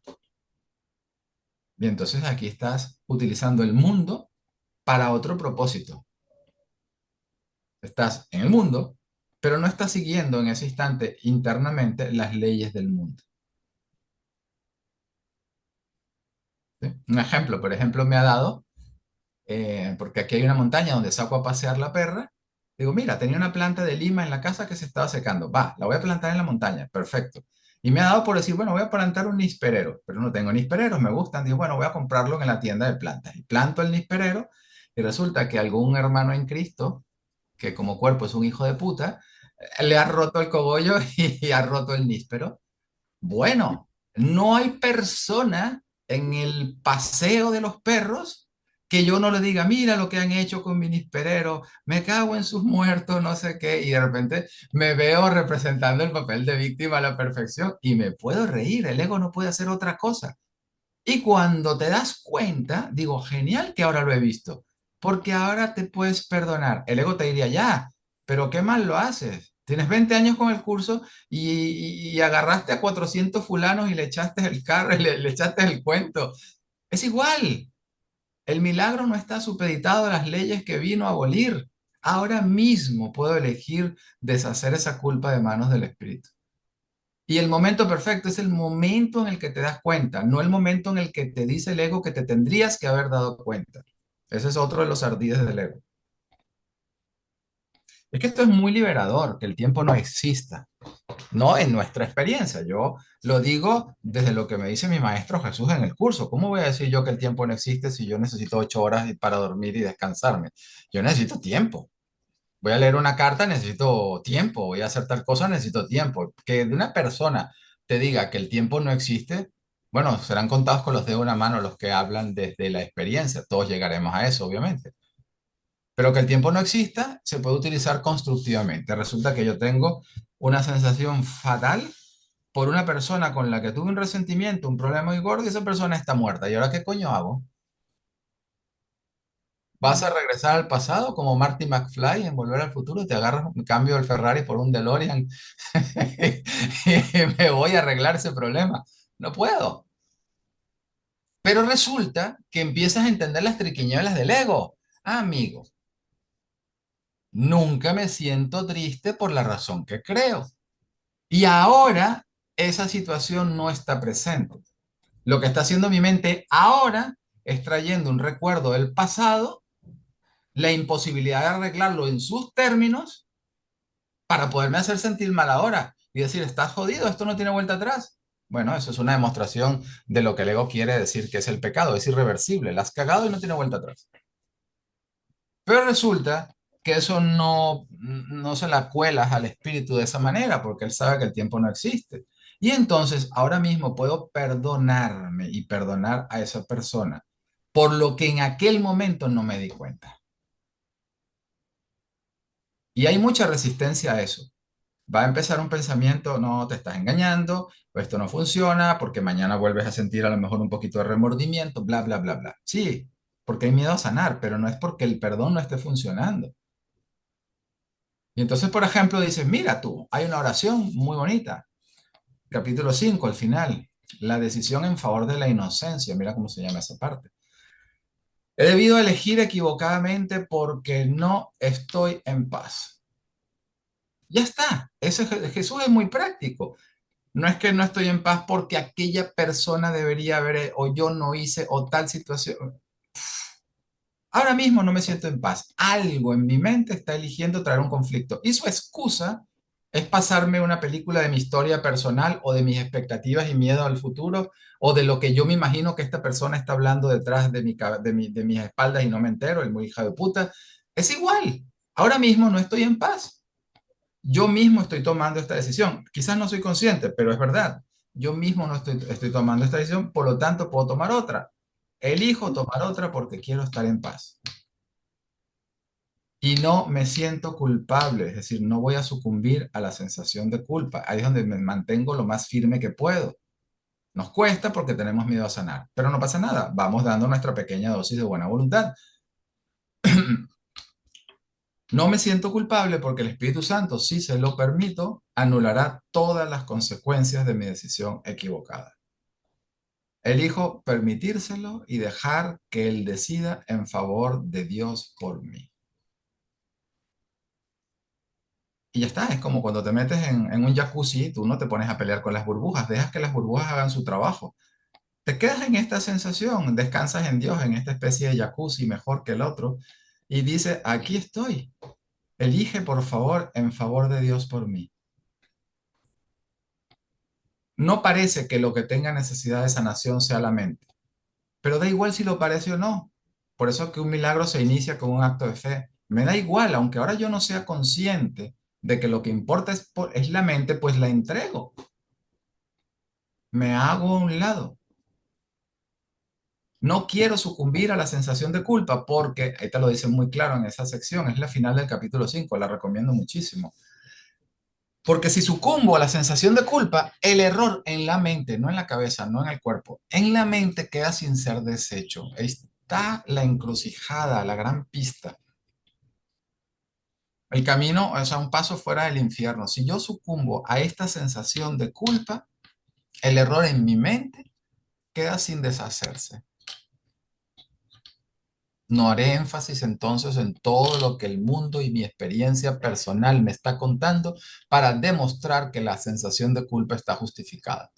Y entonces aquí estás utilizando el mundo para otro propósito. Estás en el mundo, pero no estás siguiendo en ese instante internamente las leyes del mundo. ¿Sí? Un ejemplo, por ejemplo, me ha dado, porque aquí hay una montaña donde saco a pasear la perra. Digo, mira, tenía una planta de lima en la casa que se estaba secando. Va, la voy a plantar en la montaña. Perfecto. Y me ha dado por decir, bueno, voy a plantar un nisperero, pero no tengo nispereros, me gustan. Digo, bueno, voy a comprarlo en la tienda de plantas. Y planto el nisperero y resulta que algún hermano en Cristo que como cuerpo es un hijo de puta, le ha roto el cogollo y ha roto el níspero. Bueno, no hay persona en el paseo de los perros que yo no le diga, mira lo que han hecho con mi nisperero, me cago en sus muertos, no sé qué, y de repente me veo representando el papel de víctima a la perfección y me puedo reír, el ego no puede hacer otra cosa. Y cuando te das cuenta, digo, genial que ahora lo he visto, porque ahora te puedes perdonar. El ego te diría, ya, pero qué mal lo haces. Tienes 20 años con el curso y agarraste a 400 fulanos y le echaste el carro, le echaste el cuento. Es igual. El milagro no está supeditado a las leyes que vino a abolir. Ahora mismo puedo elegir deshacer esa culpa de manos del Espíritu. Y el momento perfecto es el momento en el que te das cuenta, no el momento en el que te dice el ego que te tendrías que haber dado cuenta. Ese es otro de los ardides del ego. Es que esto es muy liberador, que el tiempo no exista, no en nuestra experiencia. Yo lo digo desde lo que me dice mi maestro Jesús en el curso. ¿Cómo voy a decir yo que el tiempo no existe si yo necesito 8 horas para dormir y descansarme? Yo necesito tiempo. Voy a leer una carta, necesito tiempo, voy a hacer tal cosa, necesito tiempo. Que de una persona te diga que el tiempo no existe, bueno, serán contados con los dedos de una mano los que hablan desde la experiencia. Todos llegaremos a eso, obviamente. Pero que el tiempo no exista, se puede utilizar constructivamente. Resulta que yo tengo una sensación fatal por una persona con la que tuve un resentimiento, un problema muy gordo y esa persona está muerta. ¿Y ahora qué coño hago? ¿Vas a regresar al pasado como Marty McFly en Volver al Futuro? Te agarras un cambio del Ferrari por un DeLorean y me voy a arreglar ese problema. No puedo. Pero resulta que empiezas a entender las triquiñuelas del ego. Amigo, nunca me siento triste por la razón que creo. Y ahora esa situación no está presente. Lo que está haciendo mi mente ahora es trayendo un recuerdo del pasado, la imposibilidad de arreglarlo en sus términos para poderme hacer sentir mal ahora y decir, estás jodido, esto no tiene vuelta atrás. Bueno, eso es una demostración de lo que el ego quiere decir que es el pecado, es irreversible, la has cagado y no tiene vuelta atrás. Pero resulta que eso no se la cuelas al espíritu de esa manera, porque él sabe que el tiempo no existe. Y entonces ahora mismo puedo perdonarme y perdonar a esa persona por lo que en aquel momento no me di cuenta. Y hay mucha resistencia a eso. Va a empezar un pensamiento, no, te estás engañando, o esto no funciona, porque mañana vuelves a sentir a lo mejor un poquito de remordimiento, bla, bla, bla, bla. Sí, porque hay miedo a sanar, pero no es porque el perdón no esté funcionando. Y entonces, por ejemplo, dices, mira tú, hay una oración muy bonita, capítulo 5 al final, la decisión en favor de la inocencia, mira cómo se llama esa parte. He debido elegir equivocadamente porque no estoy en paz. Ya está, Jesús es muy práctico. No es que no estoy en paz porque aquella persona debería haber, o yo no hice, o tal situación. Ahora mismo no me siento en paz. Algo en mi mente está eligiendo traer un conflicto. Y su excusa es pasarme una película de mi historia personal o de mis expectativas y miedo al futuro o de lo que yo me imagino que esta persona está hablando detrás de mis espaldas y no me entero, el muy hija de puta. Es igual. Ahora mismo no estoy en paz. Yo mismo estoy tomando esta decisión. Quizás no soy consciente, pero es verdad. Yo mismo no estoy tomando esta decisión, por lo tanto puedo tomar otra. Elijo tomar otra porque quiero estar en paz. Y no me siento culpable, es decir, no voy a sucumbir a la sensación de culpa. Ahí es donde me mantengo lo más firme que puedo. Nos cuesta porque tenemos miedo a sanar, pero no pasa nada. Vamos dando nuestra pequeña dosis de buena voluntad. No me siento culpable porque el Espíritu Santo, si se lo permito, anulará todas las consecuencias de mi decisión equivocada. Elijo permitírselo y dejar que Él decida en favor de Dios por mí. Y ya está, es como cuando te metes en un jacuzzi, tú no te pones a pelear con las burbujas, dejas que las burbujas hagan su trabajo. Te quedas en esta sensación, descansas en Dios, en esta especie de jacuzzi mejor que el otro, y dice, aquí estoy, elige por favor en favor de Dios por mí. No parece que lo que tenga necesidad de sanación sea la mente, pero da igual si lo parece o no. Por eso que un milagro se inicia con un acto de fe. Me da igual, aunque ahora yo no sea consciente de que lo que importa es la mente, pues la entrego. Me hago a un lado. No quiero sucumbir a la sensación de culpa porque, ahí te lo dicen muy claro en esa sección, es la final del capítulo 5, la recomiendo muchísimo. Porque si sucumbo a la sensación de culpa, el error en la mente, no en la cabeza, no en el cuerpo, en la mente queda sin ser deshecho. Ahí está la encrucijada, la gran pista. El camino es un paso fuera del infierno. Si yo sucumbo a esta sensación de culpa, el error en mi mente queda sin deshacerse. No haré énfasis entonces en todo lo que el mundo y mi experiencia personal me está contando para demostrar que la sensación de culpa está justificada.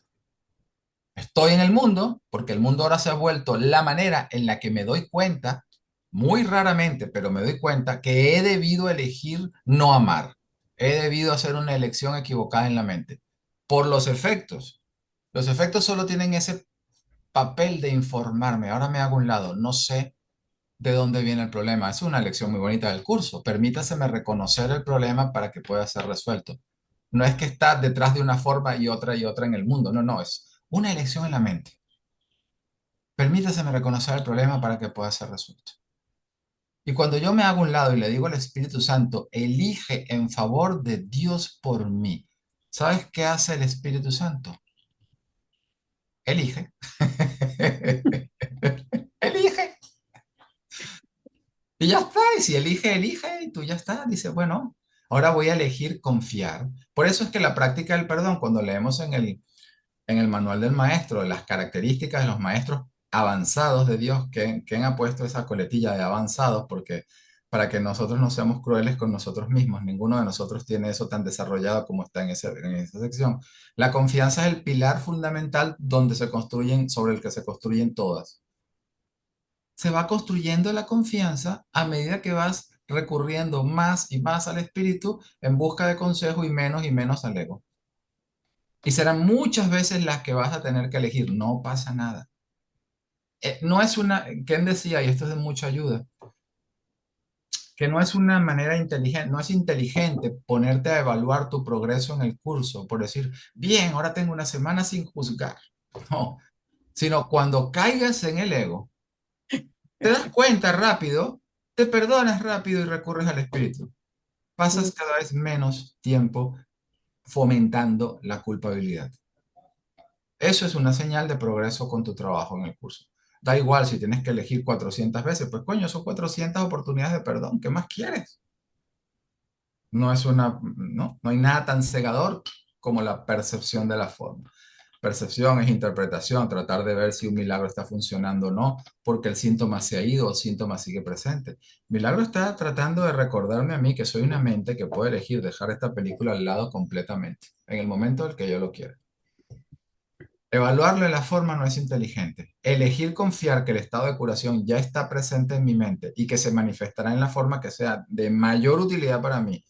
Estoy en el mundo porque el mundo ahora se ha vuelto la manera en la que me doy cuenta, muy raramente, pero me doy cuenta que he debido elegir no amar. He debido hacer una elección equivocada en la mente. Por los efectos. Los efectos solo tienen ese papel de informarme. Ahora me hago un lado. No sé de dónde viene el problema. Es una lección muy bonita del curso. Permítaseme reconocer el problema para que pueda ser resuelto. No es que está detrás de una forma y otra en el mundo. No, no, es una elección en la mente. Permítaseme reconocer el problema para que pueda ser resuelto. Y cuando yo me hago un lado y le digo al Espíritu Santo, elige en favor de Dios por mí. ¿Sabes qué hace el Espíritu Santo? Elige. Elige. Y ya está, y si elige, elige, y tú ya está. Dice, bueno, ahora voy a elegir confiar. Por eso es que la práctica del perdón, cuando leemos en el manual del maestro, las características de los maestros avanzados de Dios, ¿quién ha puesto esa coletilla de avanzados? Porque para que nosotros no seamos crueles con nosotros mismos. Ninguno de nosotros tiene eso tan desarrollado como está en esa sección. La confianza es el pilar fundamental donde se construyen, sobre el que se construyen todas. Se va construyendo la confianza a medida que vas recurriendo más y más al espíritu en busca de consejo y menos al ego. Y serán muchas veces las que vas a tener que elegir. No pasa nada. No es una, Ken decía, y esto es de mucha ayuda, que no es una manera inteligente, no es inteligente ponerte a evaluar tu progreso en el curso por decir, bien, ahora tengo una semana sin juzgar. No, sino cuando caigas en el ego, te das cuenta rápido, te perdonas rápido y recurres al espíritu. Pasas cada vez menos tiempo fomentando la culpabilidad. Eso es una señal de progreso con tu trabajo en el curso. Da igual si tienes que elegir 400 veces, pues coño, son 400 oportunidades de perdón. ¿Qué más quieres? No hay nada tan cegador como la percepción de la forma. Percepción es interpretación, tratar de ver si un milagro está funcionando o no, porque el síntoma se ha ido o el síntoma sigue presente. Milagro está tratando de recordarme a mí que soy una mente que puede elegir dejar esta película al lado completamente, en el momento en el que yo lo quiera. Evaluarlo de la forma no es inteligente. Elegir confiar que el estado de curación ya está presente en mi mente y que se manifestará en la forma que sea de mayor utilidad para mí,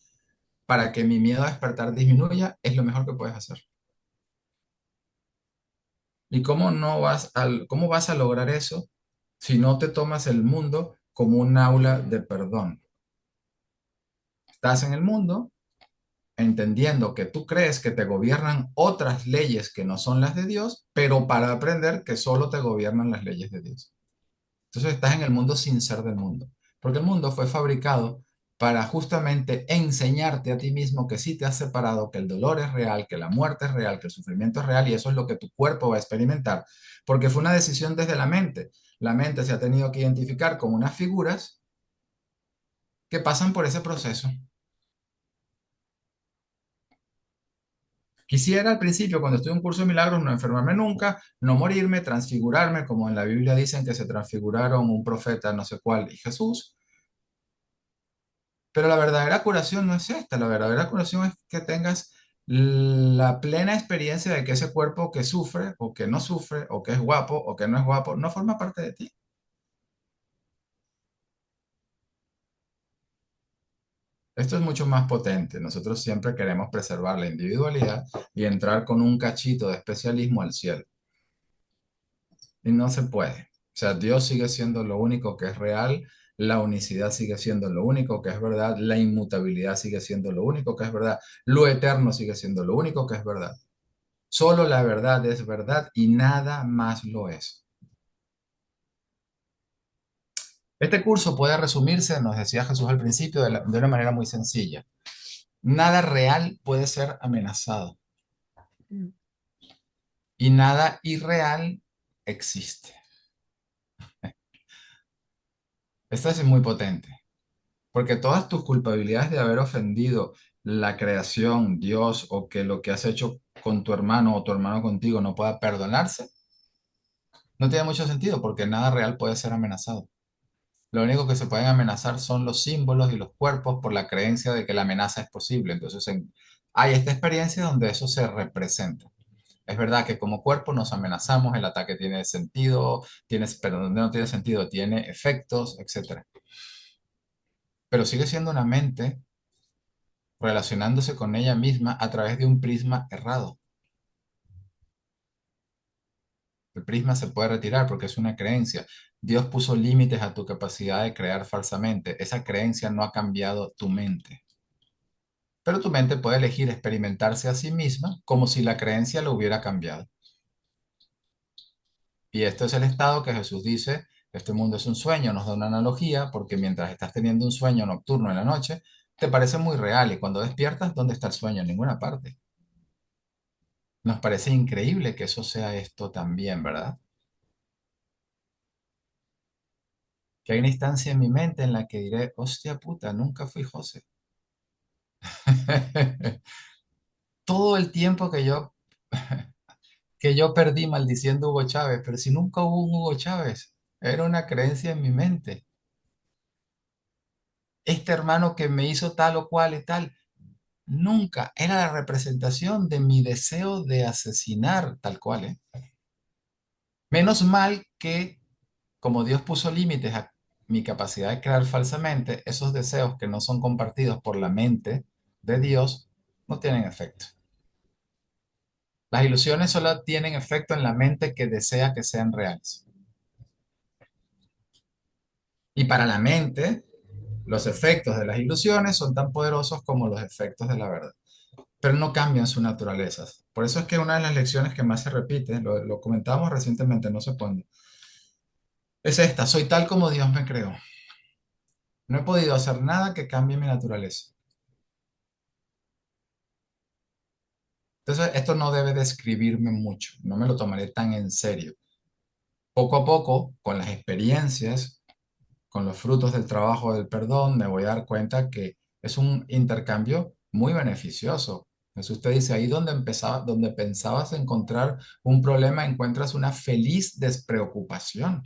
para que mi miedo a despertar disminuya, es lo mejor que puedes hacer. ¿Y cómo vas a lograr eso si no te tomas el mundo como un aula de perdón? Estás en el mundo entendiendo que tú crees que te gobiernan otras leyes que no son las de Dios, pero para aprender que solo te gobiernan las leyes de Dios. Entonces estás en el mundo sin ser del mundo, porque el mundo fue fabricado para justamente enseñarte a ti mismo que sí te has separado, que el dolor es real, que la muerte es real, que el sufrimiento es real y eso es lo que tu cuerpo va a experimentar, porque fue una decisión desde la mente. La mente se ha tenido que identificar con unas figuras que pasan por ese proceso. Quisiera al principio, cuando estuve en un curso de milagros, no enfermarme nunca, no morirme, transfigurarme, como en la Biblia dicen que se transfiguraron un profeta, no sé cuál, y Jesús. Pero la verdadera curación no es esta, la verdadera curación es que tengas la plena experiencia de que ese cuerpo que sufre o que no sufre o que es guapo o que no es guapo no forma parte de ti. Esto es mucho más potente. Nosotros siempre queremos preservar la individualidad y entrar con un cachito de especialismo al cielo. Y no se puede. O sea, Dios sigue siendo lo único que es real, la unicidad sigue siendo lo único que es verdad, la inmutabilidad sigue siendo lo único que es verdad, lo eterno sigue siendo lo único que es verdad. Solo la verdad es verdad y nada más lo es. Este curso puede resumirse, nos decía Jesús al principio, de una manera muy sencilla. Nada real puede ser amenazado y nada irreal existe. Esto es muy potente, porque todas tus culpabilidades de haber ofendido la creación, Dios, o que lo que has hecho con tu hermano o tu hermano contigo no pueda perdonarse, no tiene mucho sentido porque nada real puede ser amenazado. Lo único que se pueden amenazar son los símbolos y los cuerpos por la creencia de que la amenaza es posible. Entonces, hay esta experiencia donde eso se representa. Es verdad que como cuerpo nos amenazamos, el ataque tiene sentido, pero donde no tiene sentido, tiene efectos, etcétera. Pero sigue siendo una mente relacionándose con ella misma a través de un prisma errado. El prisma se puede retirar porque es una creencia. Dios puso límites a tu capacidad de crear falsamente. Esa creencia no ha cambiado tu mente. Pero tu mente puede elegir experimentarse a sí misma como si la creencia lo hubiera cambiado. Y este es el estado que Jesús dice, este mundo es un sueño, nos da una analogía, porque mientras estás teniendo un sueño nocturno en la noche, te parece muy real y cuando despiertas, ¿dónde está el sueño? En ninguna parte. Nos parece increíble que eso sea esto también, ¿verdad? Que hay una instancia en mi mente en la que diré, hostia puta, nunca fui José. Todo el tiempo que yo perdí maldiciendo a Hugo Chávez, pero si nunca hubo un Hugo Chávez, era una creencia en mi mente. este hermano que me hizo tal o cual y tal. Nunca era la representación de mi deseo de asesinar tal cual, ¿eh? Menos mal que, como Dios puso límites a mi capacidad de crear falsamente, esos deseos que no son compartidos por la mente de Dios no tienen efecto. Las ilusiones solo tienen efecto en la mente que desea que sean reales. Y para la mente, los efectos de las ilusiones son tan poderosos como los efectos de la verdad, pero no cambian su naturaleza. Por eso es que una de las lecciones que más se repite, lo comentamos recientemente, no sé cuándo, es esta: soy tal como Dios me creó. No he podido hacer nada que cambie mi naturaleza. Entonces, esto no debe describirme mucho, no me lo tomaré tan en serio. Poco a poco, con las experiencias, con los frutos del trabajo del perdón, me voy a dar cuenta que es un intercambio muy beneficioso. Jesús te dice, ahí donde pensabas encontrar un problema, encuentras una feliz despreocupación.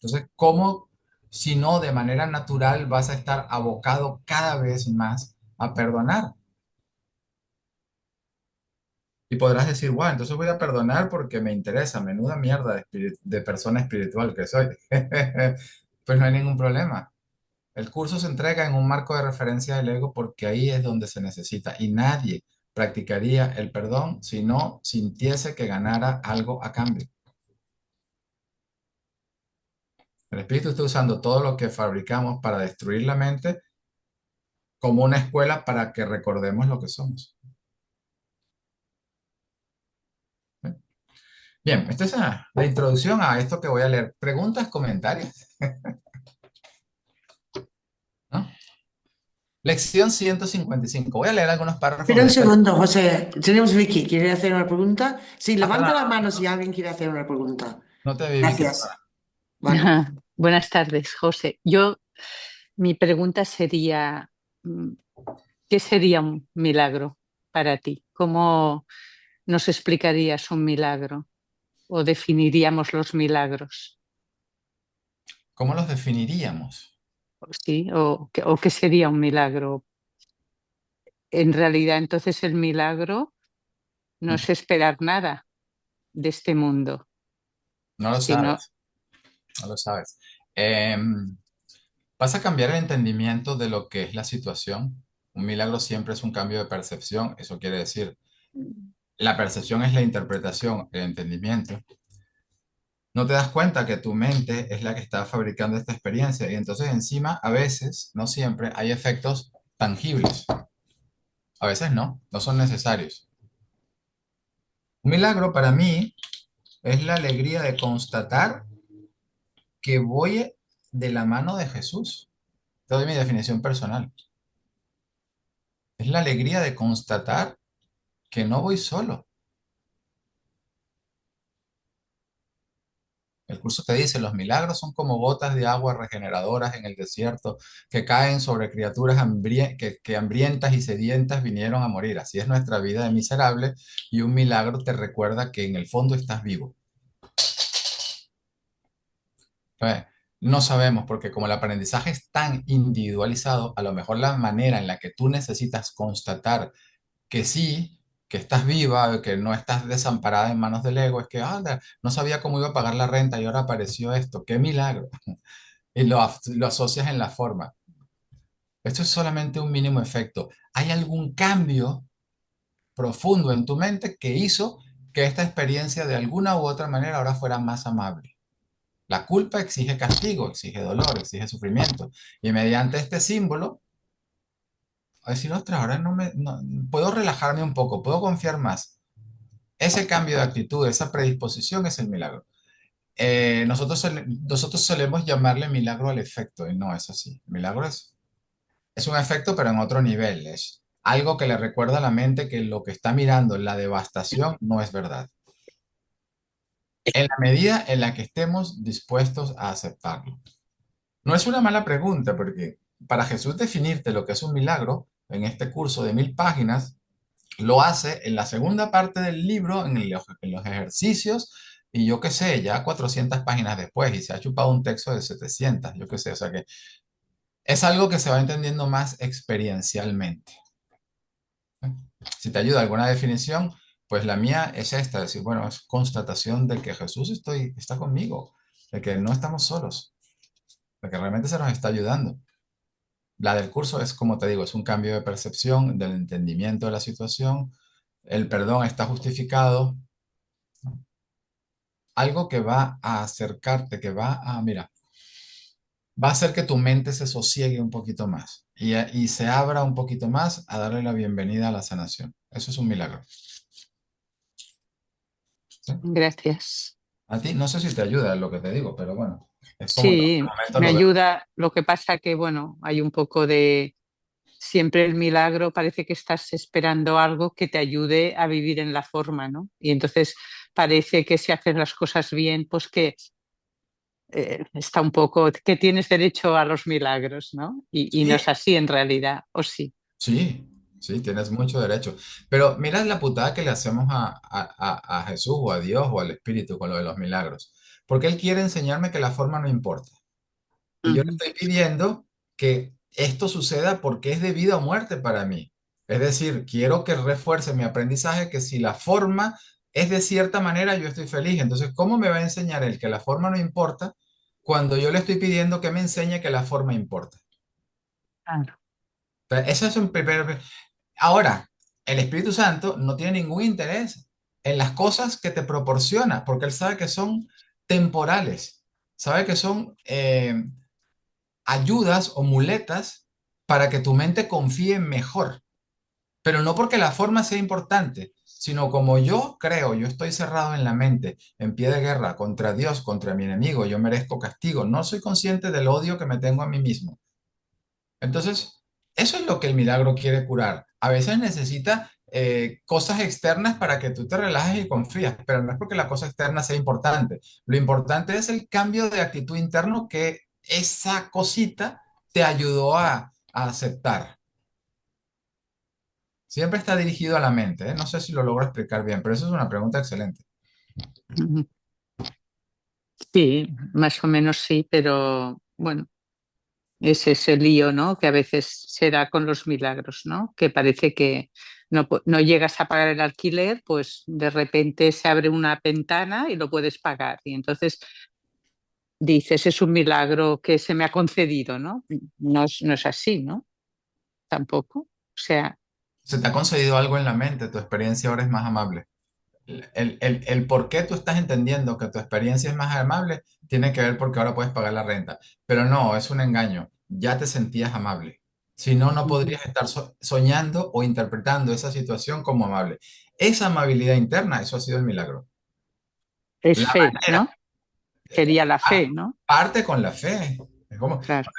Entonces, ¿cómo, si no de manera natural, vas a estar abocado cada vez más a perdonar? Y podrás decir, bueno, entonces voy a perdonar porque me interesa, menuda mierda de persona espiritual que soy. Pues no hay ningún problema. El curso se entrega en un marco de referencia del ego porque ahí es donde se necesita y nadie practicaría el perdón si no sintiese que ganara algo a cambio. El espíritu está usando todo lo que fabricamos para destruir la mente como una escuela para que recordemos lo que somos. Bien, esta es la introducción a esto que voy a leer. Preguntas, comentarios, ¿no? Lección 155. Voy a leer algunos párrafos Espera de un esta. segundo, José. Tenemos Vicky. ¿Quiere hacer una pregunta? Sí, Ah, levanta perdón, la mano si alguien quiere hacer una pregunta. no te vi, Vicky, perdona. Gracias. Vale. Ajá. Buenas tardes, José. Mi pregunta sería, mm, ¿qué sería un milagro para ti? ¿Cómo nos explicarías un milagro o definiríamos los milagros? ¿Cómo los definiríamos? ¿Sí? ¿O qué sería un milagro? En realidad, entonces el milagro no Mm, es esperar nada de este mundo, No lo sino sabes, no lo sabes. Vas a cambiar el entendimiento de lo que es la situación. Un milagro siempre es un cambio de percepción. Eso quiere decir, la percepción es la interpretación, el entendimiento. No te das cuenta que tu mente es la que está fabricando esta experiencia y entonces encima, a veces, no siempre, hay efectos tangibles. A veces no, no son necesarios. Un milagro para mí es la alegría de constatar que voy de la mano de Jesús. Te doy mi definición personal. Es la alegría de constatar que no voy solo. El curso te dice, los milagros son como gotas de agua regeneradoras en el desierto que caen sobre criaturas que hambrientas y sedientas vinieron a morir. Así es nuestra vida de miserable y un milagro te recuerda que en el fondo estás vivo. Eh, No sabemos porque como el aprendizaje es tan individualizado, a lo mejor la manera en la que tú necesitas constatar que sí, que estás viva, que no estás desamparada en manos del ego, es que, anda, no sabía cómo iba a pagar la renta y ahora apareció esto, qué milagro. Y lo asocias en la forma. Esto es solamente un mínimo efecto. ¿Hay algún cambio profundo en tu mente que hizo que esta experiencia de alguna u otra manera ahora fuera más amable? La culpa exige castigo, exige dolor, exige sufrimiento. Y mediante este símbolo, a decir, ostras, ahora puedo relajarme un poco, puedo confiar más. Ese cambio de actitud, esa predisposición es el milagro. Nosotros solemos llamarle milagro al efecto y no es así. El milagro es un efecto, pero en otro nivel. Es algo que le recuerda a la mente que lo que está mirando, la devastación, no es verdad. En la medida en la que estemos dispuestos a aceptarlo. No es una mala pregunta, porque para Jesús definirte lo que es un milagro, en este curso de 1000 páginas, lo hace en la segunda parte del libro, en los ejercicios, y yo qué sé, ya 400 páginas después, y se ha chupado un texto de 700, yo qué sé, o sea que Es algo que se va entendiendo más experiencialmente. Si te ayuda alguna definición, pues la mía es esta, decir, bueno, es constatación de que Jesús está conmigo, de que no estamos solos, de que realmente se nos está ayudando. La del curso es, como te digo, es un cambio de percepción, del entendimiento de la situación, el perdón está justificado, algo que va a acercarte, mira, va a hacer que tu mente se sosiegue un poquito más y se abra un poquito más a darle la bienvenida a la sanación. Eso es un milagro. ¿Sí? Gracias. A ti, no sé si te ayuda lo que te digo, pero bueno, es como yo en Sí, este momento me lo veo. ayuda. Lo que pasa que, bueno, hay un poco de siempre el milagro, parece que estás esperando algo que te ayude a vivir en la forma, ¿no? Y entonces parece que si haces las cosas bien, pues que está un poco, que tienes derecho a los milagros, ¿no? Y no Sí, es así en realidad, ¿o sí? sí, sí, tienes mucho derecho. Pero mira la putada que le hacemos a Jesús o a Dios o al Espíritu con lo de los milagros. Porque Él quiere enseñarme que la forma no importa. Y yo le Ujú. estoy pidiendo que esto suceda porque es de vida o muerte para mí. Es decir, quiero que refuerce mi aprendizaje que si la forma es de cierta manera, yo estoy feliz. Entonces, ¿cómo me va a enseñar él que la forma no importa cuando yo le estoy pidiendo que me enseñe que la forma importa? Claro. Entonces, eso es un primer... Ahora, el Espíritu Santo no tiene ningún interés en las cosas que te proporciona, porque él sabe que son temporales, sabe que son ayudas o muletas para que tu mente confíe mejor, pero no porque la forma sea importante, sino como yo creo, yo estoy cerrado en la mente, en pie de guerra contra Dios, contra mi enemigo, yo merezco castigo, no soy consciente del odio que me tengo a mí mismo. Entonces, eso es lo que el milagro quiere curar. A veces necesita cosas externas para que tú te relajes y confías, pero no es porque la cosa externa sea importante. Lo importante es el cambio de actitud interno que esa cosita te ayudó a aceptar. Siempre está dirigido a la mente, ¿eh? No sé si lo logro explicar bien, pero eso es una pregunta excelente. Ujú. Sí, más o menos sí, pero bueno, es ese lío, ¿no? Que a veces se da con los milagros, ¿no? Que parece que no llegas a pagar el alquiler, pues de repente se abre una ventana y lo puedes pagar. Y entonces dices, es un milagro que se me ha concedido, ¿no? No es así, ¿no? Tampoco. O sea, Se te ha concedido algo en la mente, tu experiencia ahora es más amable. El por qué tú estás entendiendo que tu experiencia es más amable tiene que ver porque ahora puedes pagar la renta. Pero no, es un engaño. Ya te sentías amable. Si no, no ujú, podrías estar soñando o interpretando esa situación como amable. Esa amabilidad interna, eso ha sido el milagro. es La fe, manera, ¿no? Sería la fe, ¿no? parte con la fe. Es como, Claro.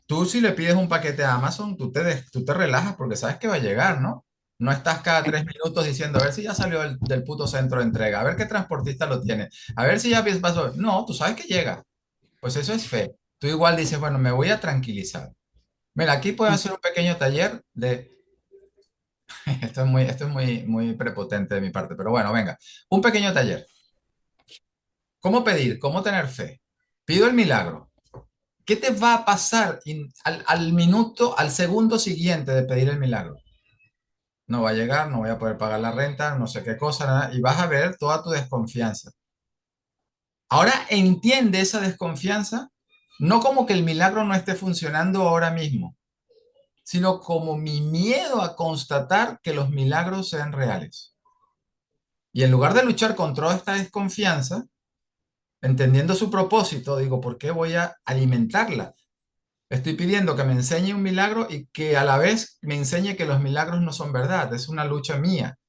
tú si le pides un paquete a Amazon, tú te relajas porque sabes que va a llegar, ¿no? No estás cada 3 minutos diciendo, a ver si ya salió del puto centro de entrega, a ver qué transportista lo tiene, a ver si ya pasó. No, tú sabes que llega. Pues eso es fe. Tú igual dices, bueno, me voy a tranquilizar. Mira, aquí puedo hacer un pequeño taller de... esto es muy prepotente de mi parte, pero bueno, venga. Un pequeño taller. ¿Cómo pedir? ¿Cómo tener fe? Pido el milagro. ¿Qué te va a pasar al minuto, al segundo siguiente de pedir el milagro? No va a llegar, no voy a poder pagar la renta, no sé qué cosa, nada, y vas a ver toda tu desconfianza. Ahora entiende esa desconfianza, no como que el milagro no esté funcionando ahora mismo, sino como mi miedo a constatar que los milagros sean reales. Y en lugar de luchar contra esta desconfianza, entendiendo su propósito, digo, ¿por qué voy a alimentarla? Estoy pidiendo que me enseñe un milagro y que a la vez me enseñe que los milagros no son verdad, es una lucha mía.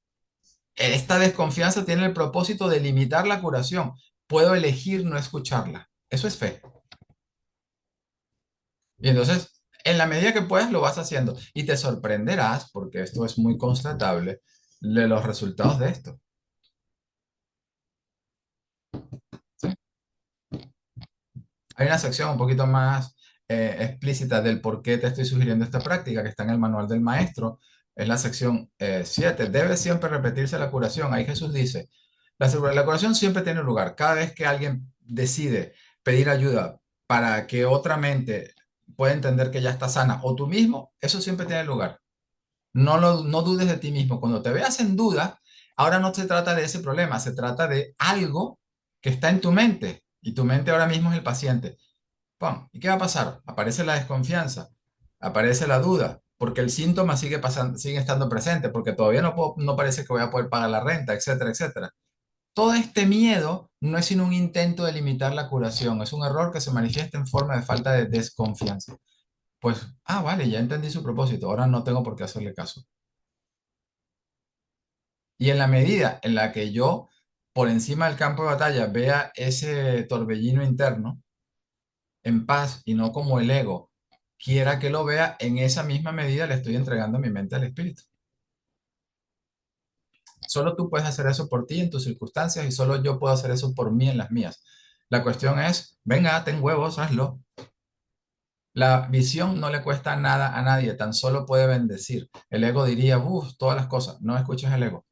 Esta desconfianza tiene el propósito de limitar la curación. Puedo elegir no escucharla. Eso es fe. Y entonces, en la medida que puedas, lo vas haciendo. Y te sorprenderás, porque esto es muy constatable, de los resultados de esto. ¿Sí? Hay una sección un poquito más explícita del por qué te estoy sugiriendo esta práctica, que está en el manual del maestro. Es la sección 7. Debe siempre repetirse la curación. Ahí Jesús dice, la curación siempre tiene lugar. Cada vez que alguien decide pedir ayuda para que otra mente puede entender que ya está sana, o tú mismo, eso siempre tiene lugar. No dudes de ti mismo. Cuando te veas en duda, ahora no se trata de ese problema, se trata de algo que está en tu mente, y tu mente ahora mismo es el paciente. ¡Pum! ¿Y qué va a pasar? Aparece la desconfianza, aparece la duda, porque el síntoma sigue pasando, sigue estando presente, porque todavía no parece que voy a poder pagar la renta, etcétera, etcétera. Todo este miedo no es sino un intento de limitar la curación, es un error que se manifiesta en forma de falta de desconfianza. Pues, vale, ya entendí su propósito, ahora no tengo por qué hacerle caso. Y en la medida en la que yo, por encima del campo de batalla, vea ese torbellino interno en paz y no como el ego quiera que lo vea, en esa misma medida le estoy entregando mi mente al espíritu. Solo tú puedes hacer eso por ti en tus circunstancias y solo yo puedo hacer eso por mí en las mías. La cuestión es, venga, ten huevos, hazlo. La visión no le cuesta nada a nadie, tan solo puede bendecir. El ego diría, uff, todas las cosas. No escuches el ego.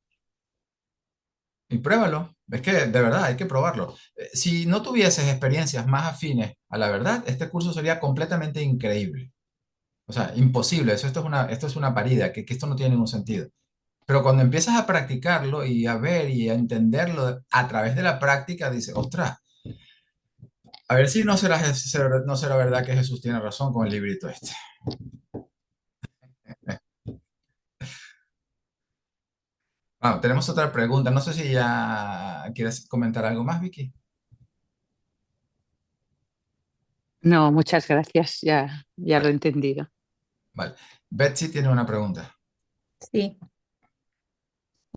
Y pruébalo. Es que de verdad hay que probarlo. Si no tuvieses experiencias más afines a la verdad, este curso sería completamente increíble. O sea, imposible. Esto es una parida, que esto no tiene ningún sentido. Pero cuando empiezas a practicarlo y a ver y a entenderlo a través de la práctica, dices, ostras, a ver si no será verdad que Jesús tiene razón con el librito este. Tenemos otra pregunta. No sé si ya quieres comentar algo más, Vicky. No, muchas gracias, ya lo he Vale, entendido. vale. Betsy tiene una pregunta. Sí,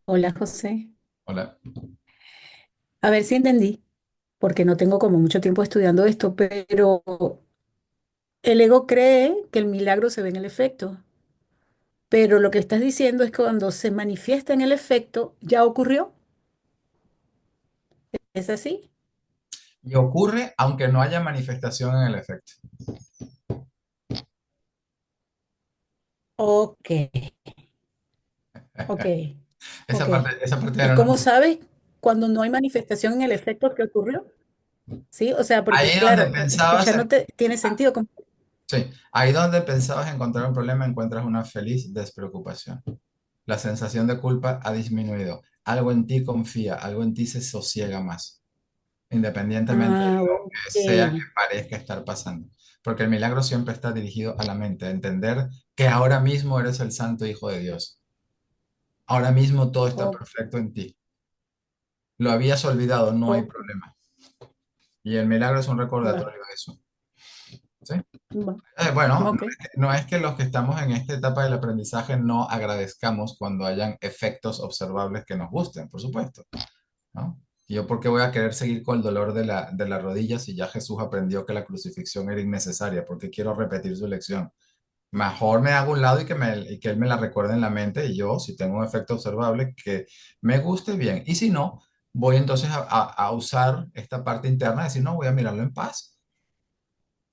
hola José. Hola. A ver si entendí, porque no tengo como mucho tiempo estudiando esto, pero el ego cree que el milagro se ve en el efecto, pero lo que estás diciendo es que cuando se manifiesta en el efecto, ya ocurrió. ¿Es así? Y ocurre aunque no haya manifestación en el efecto. Ok, ok, ok. Esa parte ¿Y ya no. cómo sabes cuando no hay manifestación en el efecto que ocurrió? Sí, o sea, porque Ahí donde claro, pensabas, escuchándote tiene sentido. sí, ahí donde pensabas encontrar un problema, encuentras una feliz despreocupación. La sensación de culpa ha disminuido. Algo en ti confía, algo en ti se sosiega más, independientemente de Ah, lo que sea que ok, parezca estar pasando. Porque el milagro siempre está dirigido a la mente, a entender que ahora mismo eres el santo hijo de Dios. Ahora mismo todo está ok, perfecto en ti. Lo habías olvidado, no hay ok, problema. Y el milagro es un va, recordatorio de eso. ¿Sí? va, Bueno, ok. no es que los que estamos en esta etapa del aprendizaje no agradezcamos cuando hayan efectos observables que nos gusten, por supuesto, ¿no? ¿Y yo por qué voy a querer seguir con el dolor de la rodilla si ya Jesús aprendió que la crucifixión era innecesaria? ¿Porque quiero repetir su lección? Mejor me hago a un lado y que él me la recuerde en la mente y yo, si tengo un efecto observable, que me guste bien. Y si no, voy entonces a usar esta parte interna, decir, no, voy a mirarlo en paz,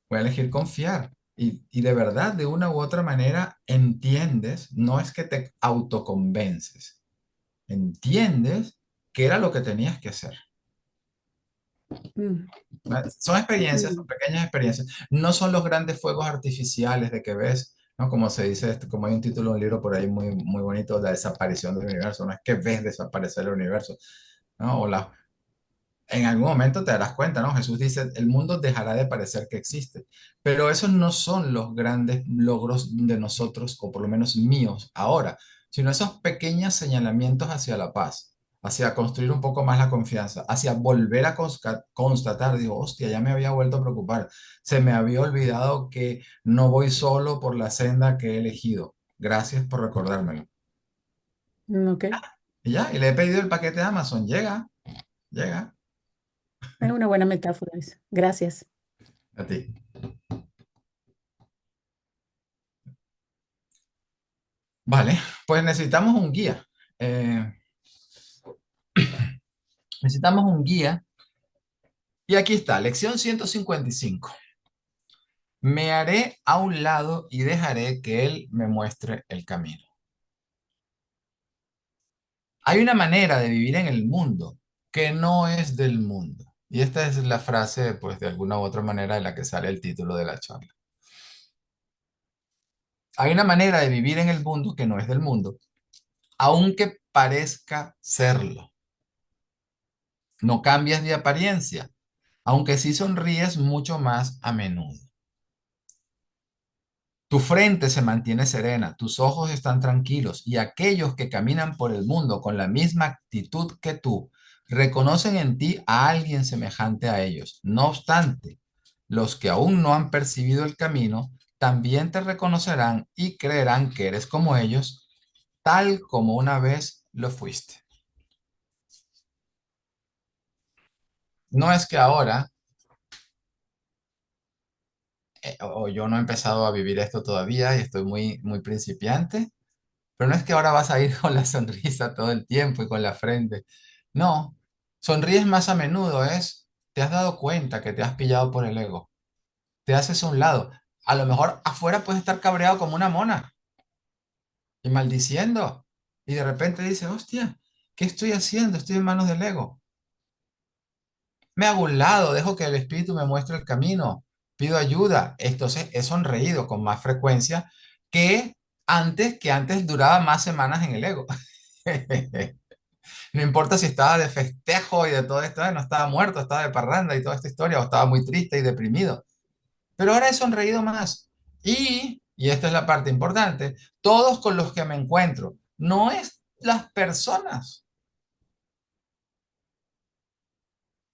voy a elegir confiar. Y de verdad, de una u otra manera, entiendes, no es que te autoconvences, entiendes que era lo que tenías que hacer. Mm, ¿Vale? Son experiencias, son mm. pequeñas experiencias. No son los grandes fuegos artificiales de que ves, ¿no? Como se dice, como hay un título de un libro por ahí muy, muy bonito, La desaparición del universo. No es que ves desaparecer el universo, ¿no? En algún momento te darás cuenta, ¿no? Jesús dice, el mundo dejará de parecer que existe. Pero esos no son los grandes logros de nosotros, o por lo menos míos ahora, sino esos pequeños señalamientos hacia la paz, hacia construir un poco más la confianza, hacia volver a constatar, digo, hostia, ya me había vuelto a preocupar, se me había olvidado que no voy solo por la senda que he elegido. Gracias por recordármelo. Ok, Y ya, y le he pedido el paquete de Amazon, llega, llega es una buena metáfora eso. Gracias. a ti. Vale, pues necesitamos un guía. Eh, necesitamos un guía. Y aquí está, lección 155. Me haré a un lado y dejaré que él me muestre el camino. Hay una manera de vivir en el mundo que no es del mundo. Y esta es la frase, pues de alguna u otra manera, de la que sale el título de la charla. Hay una manera de vivir en el mundo que no es del mundo, aunque parezca serlo. No cambias de apariencia, aunque sí sonríes mucho más a menudo. Tu frente se mantiene serena, tus ojos están tranquilos y aquellos que caminan por el mundo con la misma actitud que tú reconocen en ti a alguien semejante a ellos. No obstante, los que aún no han percibido el camino también te reconocerán y creerán que eres como ellos, tal como una vez lo fuiste. No es que ahora, o yo no he empezado a vivir esto todavía y estoy muy principiante. Pero no es que ahora vas a ir con la sonrisa todo el tiempo y con la frente. No, sonríes más a menudo, te has dado cuenta que te has pillado por el ego. Te haces a un lado. A lo mejor afuera puedes estar cabreado como una mona y maldiciendo. Y de repente dices, hostia, ¿qué estoy haciendo? Estoy en manos del ego. Me hago a un lado, dejo que el espíritu me muestre el camino, pido ayuda. Entonces he sonreído con más frecuencia que antes duraba más semanas en el ego. No importa si estaba de festejo y de todo esto, no estaba muerto, estaba de parranda y toda esta historia, o estaba muy triste y deprimido. Pero ahora he sonreído más. Y esta es la parte importante, todos con los que me encuentro, no es las personas.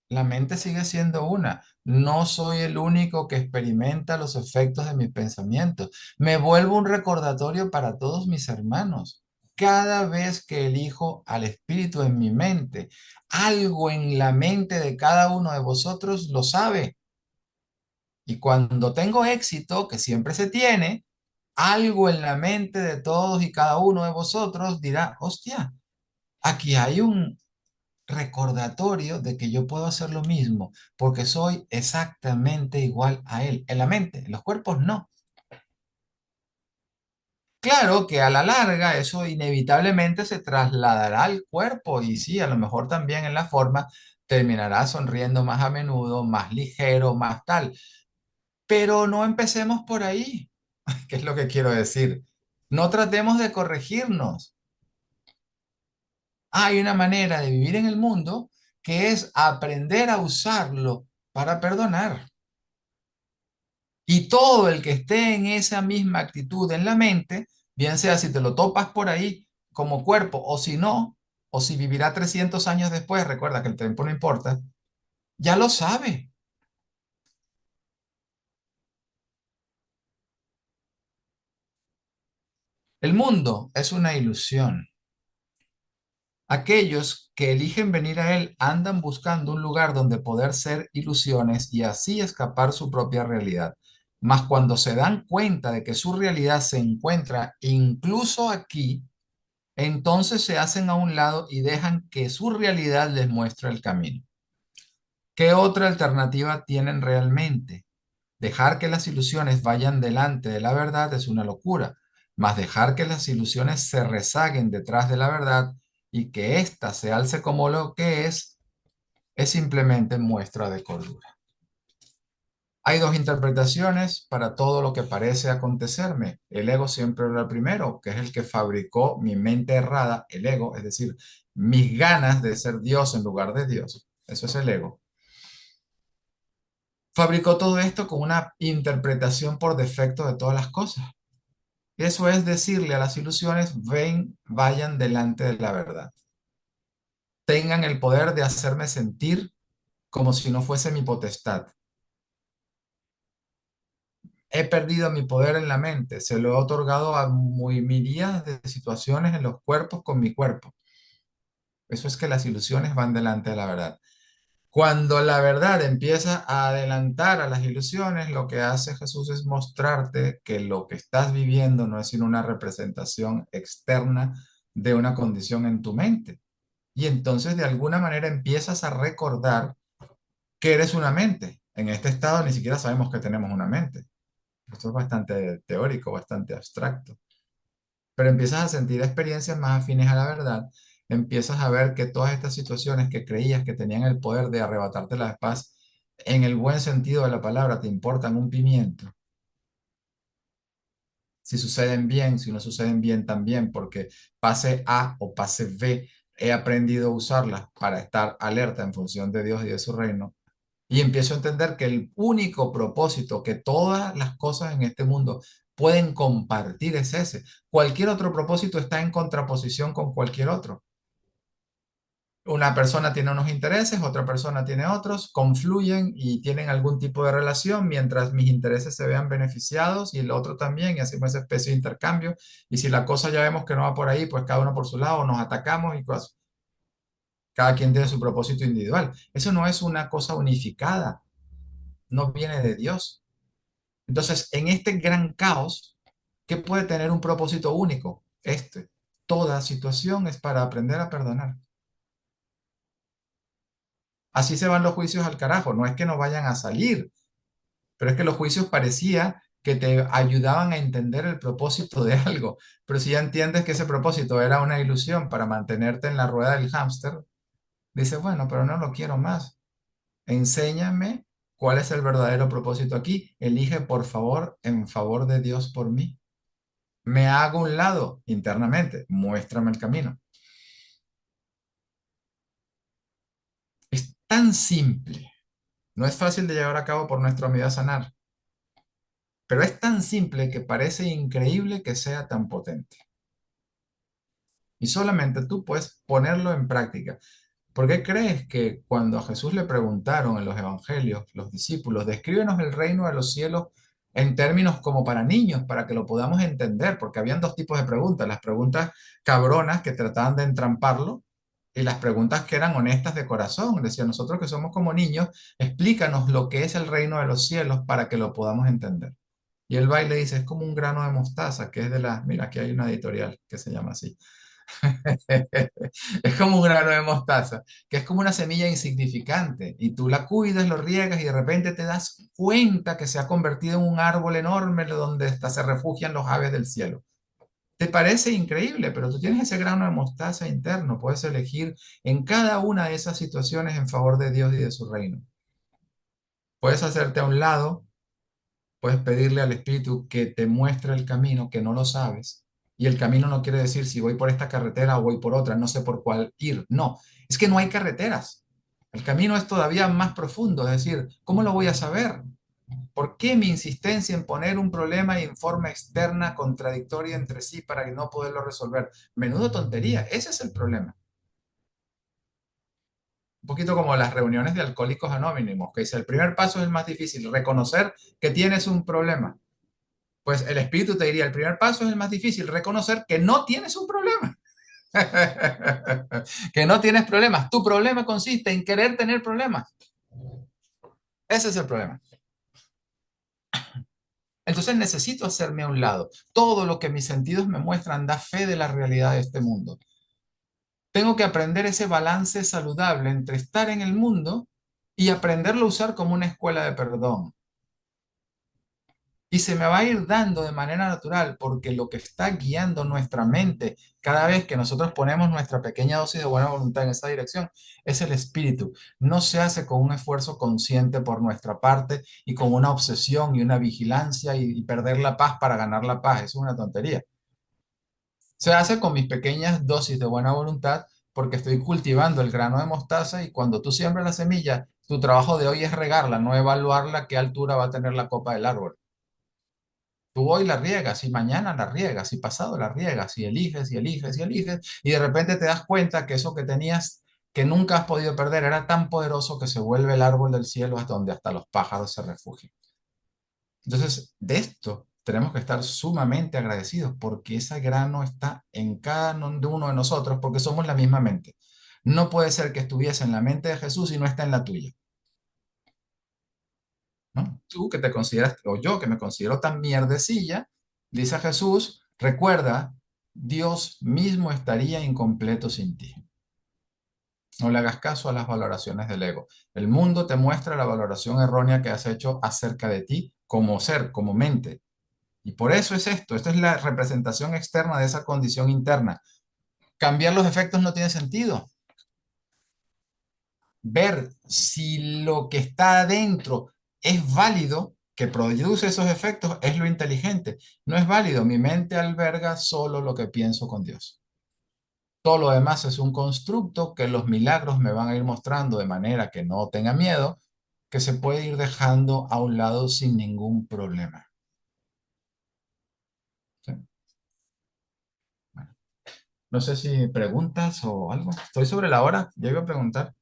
La mente sigue siendo una. No soy el único que experimenta los efectos de mis pensamientos. Me vuelvo un recordatorio para todos mis hermanos. Cada vez que elijo al espíritu en mi mente, algo en la mente de cada uno de vosotros lo sabe. Y cuando tengo éxito, que siempre se tiene, algo en la mente de todos y cada uno de vosotros dirá, hostia, aquí hay un recordatorio de que yo puedo hacer lo mismo, porque soy exactamente igual a él. En la mente, en los cuerpos no. Claro que a la larga eso inevitablemente se trasladará al cuerpo y sí, a lo mejor también en la forma terminará sonriendo más a menudo, más ligero, más tal. Pero no empecemos por ahí, que es lo que quiero decir. No tratemos de corregirnos. Hay una manera de vivir en el mundo que es aprender a usarlo para perdonar. Y todo el que esté en esa misma actitud en la mente, bien sea si te lo topas por ahí como cuerpo o si no, o si vivirá 300 años después, recuerda que el tiempo no importa, ya lo sabe. El mundo es una ilusión. Aquellos que eligen venir a él andan buscando un lugar donde poder ser ilusiones y así escapar su propia realidad. Mas cuando se dan cuenta de que su realidad se encuentra incluso aquí, entonces se hacen a un lado y dejan que su realidad les muestre el camino. ¿Qué otra alternativa tienen realmente? Dejar que las ilusiones vayan delante de la verdad es una locura, mas dejar que las ilusiones se rezaguen detrás de la verdad y que ésta se alce como lo que es simplemente muestra de cordura. Hay dos interpretaciones para todo lo que parece acontecerme. El ego siempre era el primero, que es el que fabricó mi mente errada, el ego, es decir, mis ganas de ser Dios en lugar de Dios. Eso es el ego. Fabricó todo esto con una interpretación por defecto de todas las cosas. Eso es decirle a las ilusiones, ven, vayan delante de la verdad. Tengan el poder de hacerme sentir como si no fuese mi potestad. He perdido mi poder en la mente, se lo he otorgado a muy miríadas de situaciones en los cuerpos con mi cuerpo. Eso es que las ilusiones van delante de la verdad. Cuando la verdad empieza a adelantar a las ilusiones, lo que hace Jesús es mostrarte que lo que estás viviendo no es sino una representación externa de una condición en tu mente. Y entonces de alguna manera empiezas a recordar que eres una mente. En este estado ni siquiera sabemos que tenemos una mente. Esto es bastante teórico, bastante abstracto. Pero empiezas a sentir experiencias más afines a la verdad, empiezas a ver que todas estas situaciones que creías que tenían el poder de arrebatarte la paz, en el buen sentido de la palabra, te importan un pimiento. si suceden bien, si no suceden bien también, porque pase A o pase B, he aprendido a usarlas para estar alerta en función de Dios y de su reino. Y empiezo a entender que el único propósito que todas las cosas en este mundo pueden compartir es ese. Cualquier otro propósito está en contraposición con cualquier otro. Una persona tiene unos intereses, otra persona tiene otros, confluyen y tienen algún tipo de relación mientras mis intereses se vean beneficiados y el otro también, y hacemos esa especie de intercambio. Y si la cosa ya vemos que no va por ahí, pues cada uno por su lado, nos atacamos y cosas. Cada quien tiene su propósito individual. Eso no es una cosa unificada, no viene de Dios. Entonces, en este gran caos, ¿qué puede tener un propósito único? Toda situación es para aprender a perdonar. Así se van los juicios al carajo. No es que no vayan a salir, pero es que los juicios parecía que te ayudaban a entender el propósito de algo. Pero si ya entiendes que ese propósito era una ilusión para mantenerte en la rueda del hámster, dices, bueno, pero no lo quiero más. Enséñame cuál es el verdadero propósito aquí. Elige, por favor, en favor de Dios por mí. Me hago un lado internamente. Muéstrame el camino. Es tan simple. No es fácil de llevar a cabo por nuestro miedo a sanar, pero es tan simple que parece increíble que sea tan potente. Y solamente tú puedes ponerlo en práctica. ¿Por qué crees que cuando a Jesús le preguntaron en los evangelios, los discípulos, descríbenos el reino de los cielos en términos como para niños, para que lo podamos entender? Porque habían dos tipos de preguntas, las preguntas cabronas que trataban de entramparlo y las preguntas que eran honestas de corazón. Decía, nosotros que somos como niños, explícanos lo que es el reino de los cielos para que lo podamos entender. Y el baile dice, es como un grano de mostaza, que es mira, aquí hay una editorial que se llama así. Es como un grano de mostaza, que es como una semilla insignificante y tú la cuidas, lo riegas y de repente te das cuenta que se ha convertido en un árbol enorme donde hasta se refugian los aves del cielo. Te parece increíble, pero tú tienes ese grano de mostaza interno, puedes elegir en cada una de esas situaciones en favor de Dios y de su reino. Puedes hacerte a un lado. Puedes pedirle al Espíritu que te muestre el camino, que no lo sabes. Y el camino no quiere decir si voy por esta carretera o voy por otra, no sé por cuál ir. No, es que no hay carreteras. El camino es todavía más profundo, es decir, ¿cómo lo voy a saber? ¿Por qué mi insistencia en poner un problema en forma externa contradictoria entre sí para no poderlo resolver? Menudo tontería, ese es el problema. Un poquito como las reuniones de alcohólicos anónimos, que dice, el primer paso es el más difícil, reconocer que tienes un problema. Pues el espíritu te diría, el primer paso es el más difícil, reconocer que no tienes un problema. Que no tienes problemas. Tu problema consiste en querer tener problemas. Ese es el problema. Entonces necesito hacerme a un lado. Todo lo que mis sentidos me muestran da fe de la realidad de este mundo. Tengo que aprender ese balance saludable entre estar en el mundo y aprenderlo a usar como una escuela de perdón. Y se me va a ir dando de manera natural porque lo que está guiando nuestra mente cada vez que nosotros ponemos nuestra pequeña dosis de buena voluntad en esa dirección es el espíritu. No se hace con un esfuerzo consciente por nuestra parte y con una obsesión y una vigilancia y perder la paz para ganar la paz. Eso es una tontería. Se hace con mis pequeñas dosis de buena voluntad porque estoy cultivando el grano de mostaza y cuando tú siembras la semilla, tu trabajo de hoy es regarla, no evaluarla a qué altura va a tener la copa del árbol. Tú hoy la riegas y mañana la riegas y pasado la riegas y eliges y eliges y eliges y de repente te das cuenta que eso que tenías que nunca has podido perder era tan poderoso que se vuelve el árbol del cielo hasta donde hasta los pájaros se refugian. Entonces, de esto tenemos que estar sumamente agradecidos porque ese grano está en cada uno de nosotros porque somos la misma mente. No puede ser que estuviese en la mente de Jesús y no está en la tuya. ¿No? Tú que te consideras, o yo que me considero tan mierdecilla, dice Jesús, recuerda, Dios mismo estaría incompleto sin ti. No le hagas caso a las valoraciones del ego. El mundo te muestra la valoración errónea que has hecho acerca de ti como ser, como mente. Y por eso es esto es la representación externa de esa condición interna. Cambiar los efectos no tiene sentido. Ver si lo que está adentro es válido que produce esos efectos es lo inteligente. No es válido. Mi mente alberga solo lo que pienso con Dios. Todo lo demás es un constructo que los milagros me van a ir mostrando de manera que no tenga miedo, que se puede ir dejando a un lado sin ningún problema. ¿Sí? Bueno, no sé si preguntas o algo. Estoy sobre la hora. Ya iba a preguntar.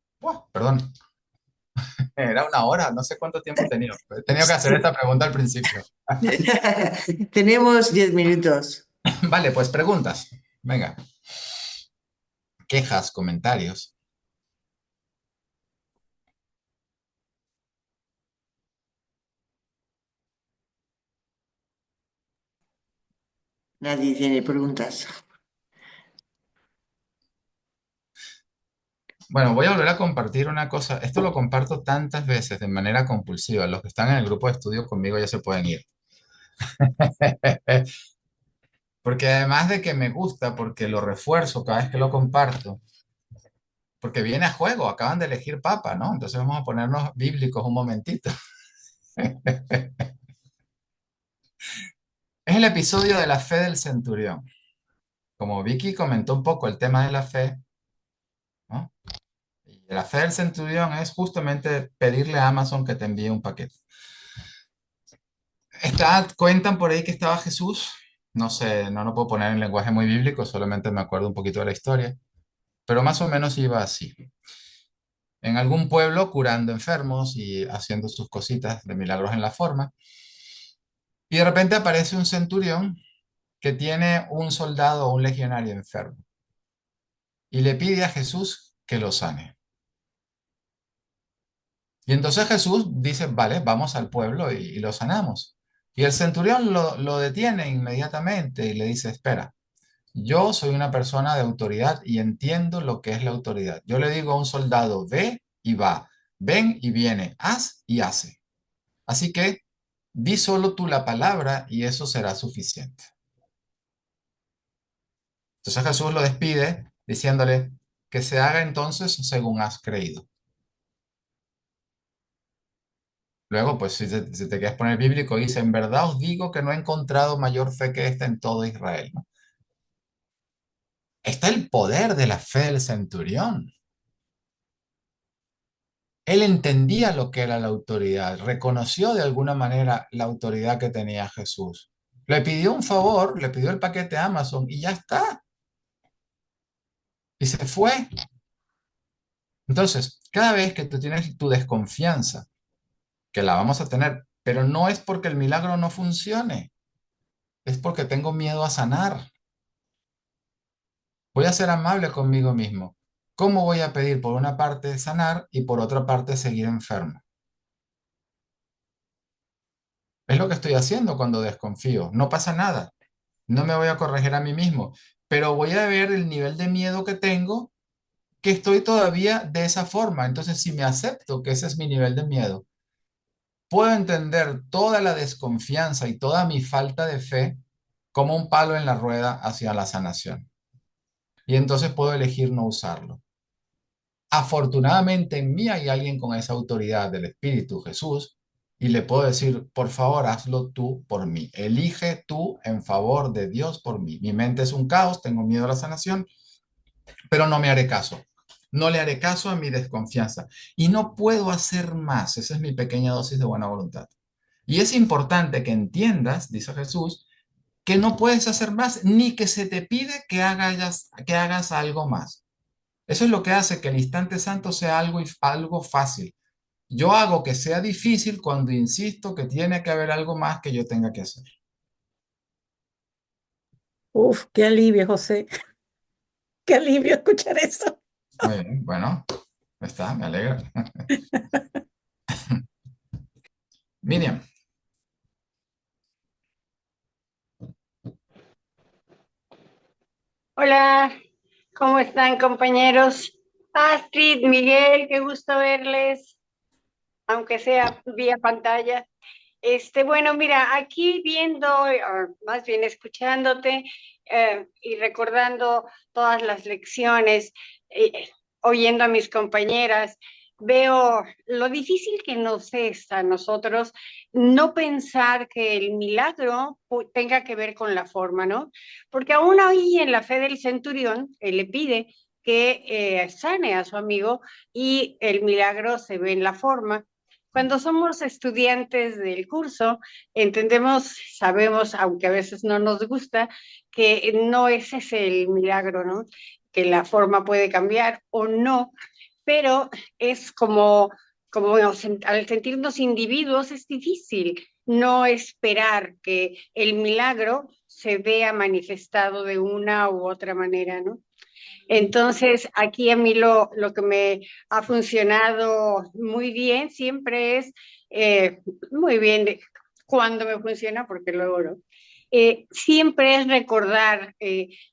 Perdón, era una hora. No sé cuánto tiempo he tenido. He tenido que hacer Sí. esta pregunta al principio. Tenemos 10 minutos. Vale, pues preguntas. Venga. Quejas, comentarios. Nadie tiene preguntas. Bueno, voy a volver a compartir una cosa. Esto lo comparto tantas veces de manera compulsiva. Los que están en el grupo de estudio conmigo ya se pueden ir. Porque además de que me gusta, porque lo refuerzo cada vez que lo comparto, porque viene a juego, acaban de elegir papa, ¿no? Entonces vamos a ponernos bíblicos un momentito. Es el episodio de la fe del centurión. Como Vicky comentó un poco el tema de la fe, ¿no? Y la fe del centurión es justamente pedirle a Amazon que te envíe un paquete. Cuentan por ahí que estaba Jesús, no sé, no lo puedo poner en lenguaje muy bíblico, solamente me acuerdo un poquito de la historia, pero más o menos iba así. En algún pueblo curando enfermos y haciendo sus cositas de milagros en la forma, y de repente aparece un centurión que tiene un soldado o un legionario enfermo y le pide a Jesús que lo sane. Y entonces Jesús dice, vale, vamos al pueblo y lo sanamos. Y el centurión lo detiene inmediatamente y le dice, espera. Yo soy una persona de autoridad y entiendo lo que es la autoridad. Yo le digo a un soldado, ve y va, ven y viene, haz y hace. Así que di solo tú la palabra y eso será suficiente. Entonces Jesús lo despide diciéndole que se haga entonces según has creído. Luego, pues si te quieres poner bíblico, dice, en verdad os digo que no he encontrado mayor fe que esta en todo Israel, ¿no? Está el poder de la fe del centurión. Él entendía lo que era la autoridad, reconoció de alguna manera la autoridad que tenía Jesús. Le pidió un favor, le pidió el paquete a Amazon y ya está. Y se fue. Entonces, cada vez que tú tienes tu desconfianza, que la vamos a tener, pero no es porque el milagro no funcione, es porque tengo miedo a sanar. Voy a ser amable conmigo mismo. ¿Cómo voy a pedir por una parte sanar y por otra parte seguir enfermo? Es lo que estoy haciendo cuando desconfío. No pasa nada. No me voy a corregir a mí mismo, pero voy a ver el nivel de miedo que tengo, que estoy todavía de esa forma. Entonces, si me acepto que ese es mi nivel de miedo, puedo entender toda la desconfianza y toda mi falta de fe como un palo en la rueda hacia la sanación. Y entonces puedo elegir no usarlo. Afortunadamente en mí hay alguien con esa autoridad del Espíritu, Jesús, y le puedo decir, por favor, hazlo tú por mí. Elige tú en favor de Dios por mí. Mi mente es un caos, tengo miedo a la sanación, pero no me haré caso. No le haré caso a mi desconfianza. Y no puedo hacer más. Esa es mi pequeña dosis de buena voluntad. Y es importante que entiendas, dice Jesús, que no puedes hacer más, ni que se te pide que hagas algo más. Eso es lo que hace que el instante santo sea algo fácil. Yo hago que sea difícil cuando insisto que tiene que haber algo más que yo tenga que hacer. Uf, qué alivio, José. Qué alivio escuchar eso. Muy bien, bueno, está, me alegra. Miriam, Hola, ¿cómo están compañeros? Astrid, Miguel, qué gusto verles, aunque sea vía pantalla. Bueno, mira, aquí viendo, más bien escuchándote y recordando todas las lecciones, oyendo a mis compañeras, veo lo difícil que nos es a nosotros no pensar que el milagro tenga que ver con la forma, ¿no? Porque aún hoy en la fe del centurión, él le pide que sane a su amigo y el milagro se ve en la forma. Cuando somos estudiantes del curso, entendemos, sabemos, aunque a veces no nos gusta, que no ese es el milagro, ¿no? Que la forma puede cambiar o no, pero es como al sentirnos individuos es difícil no esperar que el milagro se vea manifestado de una u otra manera, ¿no? Entonces, aquí a mí lo que me ha funcionado muy bien siempre es, muy bien, cuando me funciona, porque luego no, siempre es recordar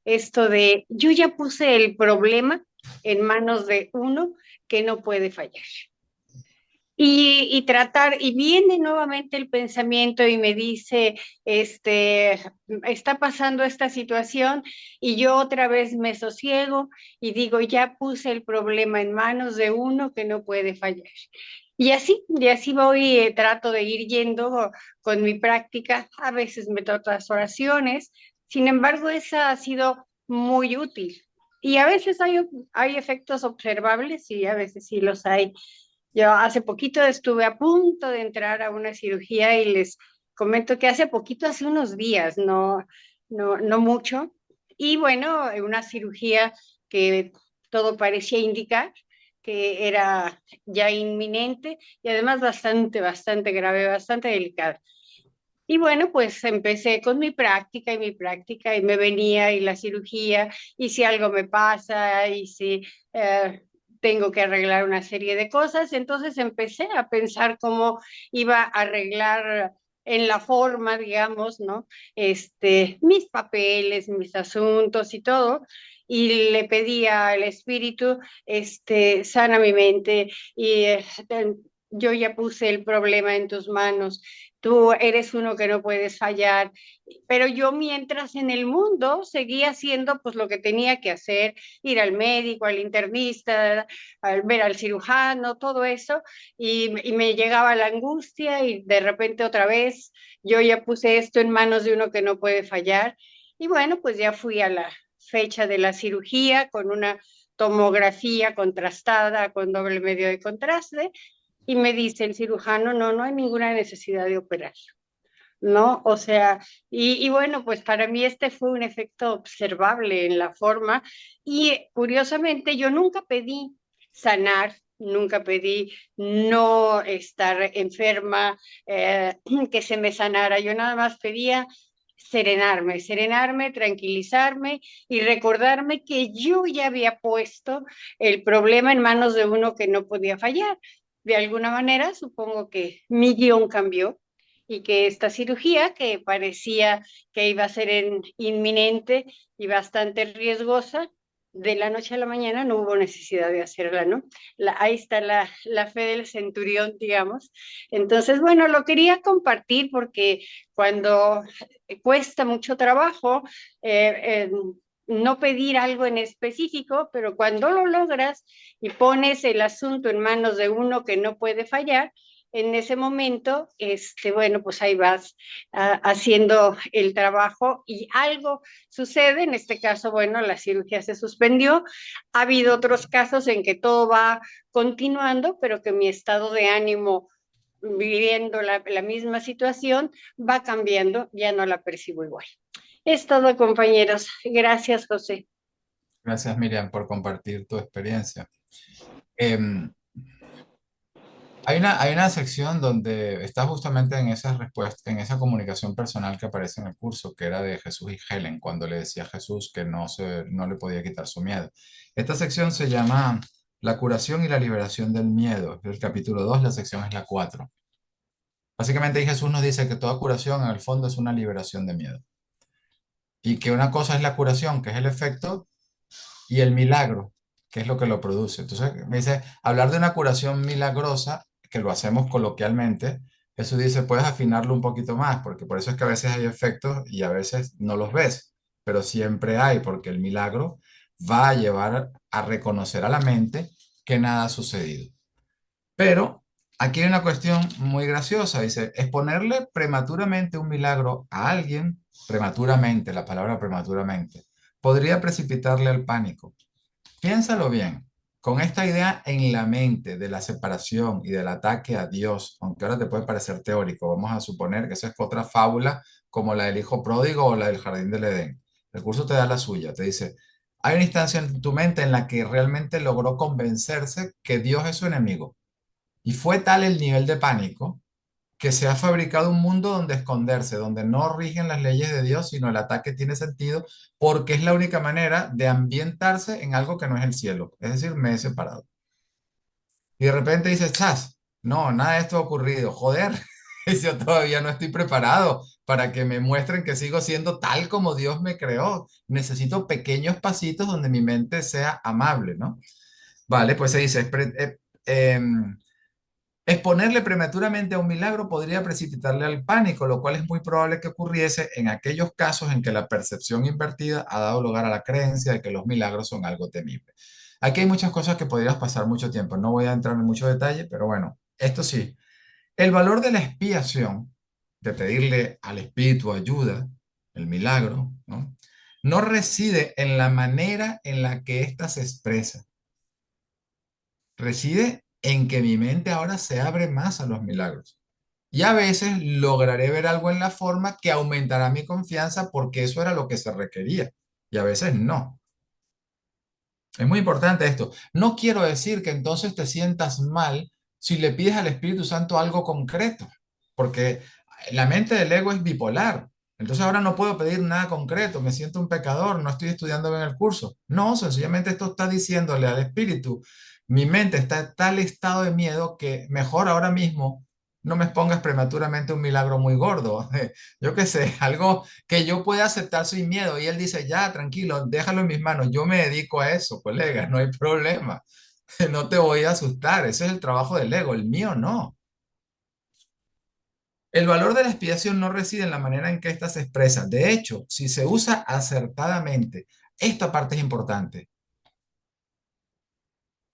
esto de, yo ya puse el problema en manos de uno que no puede fallar. Y tratar, y viene nuevamente el pensamiento y me dice, está pasando esta situación y yo otra vez me sosiego y digo, ya puse el problema en manos de uno que no puede fallar. Y así voy, trato de ir yendo con mi práctica, a veces meto otras oraciones, sin embargo, esa ha sido muy útil. Y a veces hay efectos observables y a veces sí los hay. Yo hace poquito estuve a punto de entrar a una cirugía y les comento que hace poquito, hace unos días, no mucho. Y bueno, una cirugía que todo parecía indicar que era ya inminente y además bastante grave, bastante delicada. Y bueno, pues empecé con mi práctica y me venía y la cirugía y si algo me pasa y si eh, tengo que arreglar una serie de cosas. Entonces empecé a pensar cómo iba a arreglar en la forma, digamos, ¿no? Mis papeles, mis asuntos y todo. Y le pedía al espíritu, sana mi mente y yo ya puse el problema en tus manos, tú eres uno que no puedes fallar, pero yo mientras en el mundo seguía haciendo pues lo que tenía que hacer, ir al médico, al internista, al ver al cirujano, todo eso, y me llegaba la angustia y de repente otra vez yo ya puse esto en manos de uno que no puede fallar, y bueno, pues ya fui a la fecha de la cirugía con una tomografía contrastada con doble medio de contraste, y me dice el cirujano, no hay ninguna necesidad de operar, ¿no? O sea, y bueno, pues para mí este fue un efecto observable en la forma y curiosamente yo nunca pedí sanar, nunca pedí no estar enferma, que se me sanara, yo nada más pedía serenarme, tranquilizarme y recordarme que yo ya había puesto el problema en manos de uno que no podía fallar. De alguna manera, supongo que mi guión cambió y que esta cirugía, que parecía que iba a ser inminente y bastante riesgosa, de la noche a la mañana no hubo necesidad de hacerla, ¿no? Ahí está la fe del centurión, digamos. Entonces, bueno, lo quería compartir porque cuando cuesta mucho trabajo no pedir algo en específico, pero cuando lo logras y pones el asunto en manos de uno que no puede fallar, en ese momento, bueno, pues ahí vas haciendo el trabajo y algo sucede, en este caso, bueno, la cirugía se suspendió, ha habido otros casos en que todo va continuando, pero que mi estado de ánimo viviendo la misma situación va cambiando, ya no la percibo igual. Es todo, compañeros. Gracias, José. Gracias, Miriam, por compartir tu experiencia. Em, hay una sección donde está justamente en esas respuestas, en esa comunicación personal que aparece en el curso, que era de Jesús y Helen, cuando le decía a Jesús que no le podía quitar su miedo. Esta sección se llama La curación y la liberación del miedo. El capítulo 2, la sección es la 4. Básicamente ahí Jesús nos dice que toda curación en el fondo es una liberación de miedo. Y que una cosa es la curación, que es el efecto, y el milagro, que es lo que lo produce. Entonces, me dice, hablar de una curación milagrosa, que lo hacemos coloquialmente, eso dice, puedes afinarlo un poquito más, porque por eso es que a veces hay efectos y a veces no los ves, pero siempre hay, porque el milagro va a llevar a reconocer a la mente que nada ha sucedido. Pero aquí hay una cuestión muy graciosa. Dice, exponerle prematuramente un milagro a alguien, prematuramente, la palabra prematuramente, podría precipitarle al pánico. Piénsalo bien. Con esta idea en la mente de la separación y del ataque a Dios, aunque ahora te puede parecer teórico, vamos a suponer que esa es otra fábula como la del hijo pródigo o la del jardín del Edén. El curso te da la suya, te dice, hay una instancia en tu mente en la que realmente logró convencerse que Dios es su enemigo. Y fue tal el nivel de pánico que se ha fabricado un mundo donde esconderse, donde no rigen las leyes de Dios, sino el ataque tiene sentido porque es la única manera de ambientarse en algo que no es el cielo. Es decir, me he separado. Y de repente dices, chas, no, nada de esto ha ocurrido. Joder, yo todavía no estoy preparado para que me muestren que sigo siendo tal como Dios me creó. Necesito pequeños pasitos donde mi mente sea amable, ¿no? Vale, pues se dice, exponerle prematuramente a un milagro podría precipitarle al pánico, lo cual es muy probable que ocurriese en aquellos casos en que la percepción invertida ha dado lugar a la creencia de que los milagros son algo temible. Aquí hay muchas cosas que podrías pasar mucho tiempo. No voy a entrar en mucho detalle, pero bueno, esto sí. El valor de la expiación, de pedirle al Espíritu ayuda, el milagro, ¿no? No reside en la manera en la que ésta se expresa, reside en que mi mente ahora se abre más a los milagros. Y a veces lograré ver algo en la forma que aumentará mi confianza porque eso era lo que se requería. Y a veces no. Es muy importante esto. No quiero decir que entonces te sientas mal si le pides al Espíritu Santo algo concreto, porque la mente del ego es bipolar. Entonces ahora no puedo pedir nada concreto, me siento un pecador, no estoy estudiando bien el curso. No, sencillamente esto está diciéndole al Espíritu, mi mente está en tal estado de miedo que mejor ahora mismo no me expongas prematuramente un milagro muy gordo. Yo qué sé, algo que yo pueda aceptar sin miedo. Y él dice, ya, tranquilo, déjalo en mis manos. Yo me dedico a eso, colega, no hay problema. No te voy a asustar. Ese es el trabajo del ego, el mío no. El valor de la expiación no reside en la manera en que ésta se expresa. De hecho, si se usa acertadamente, esta parte es importante.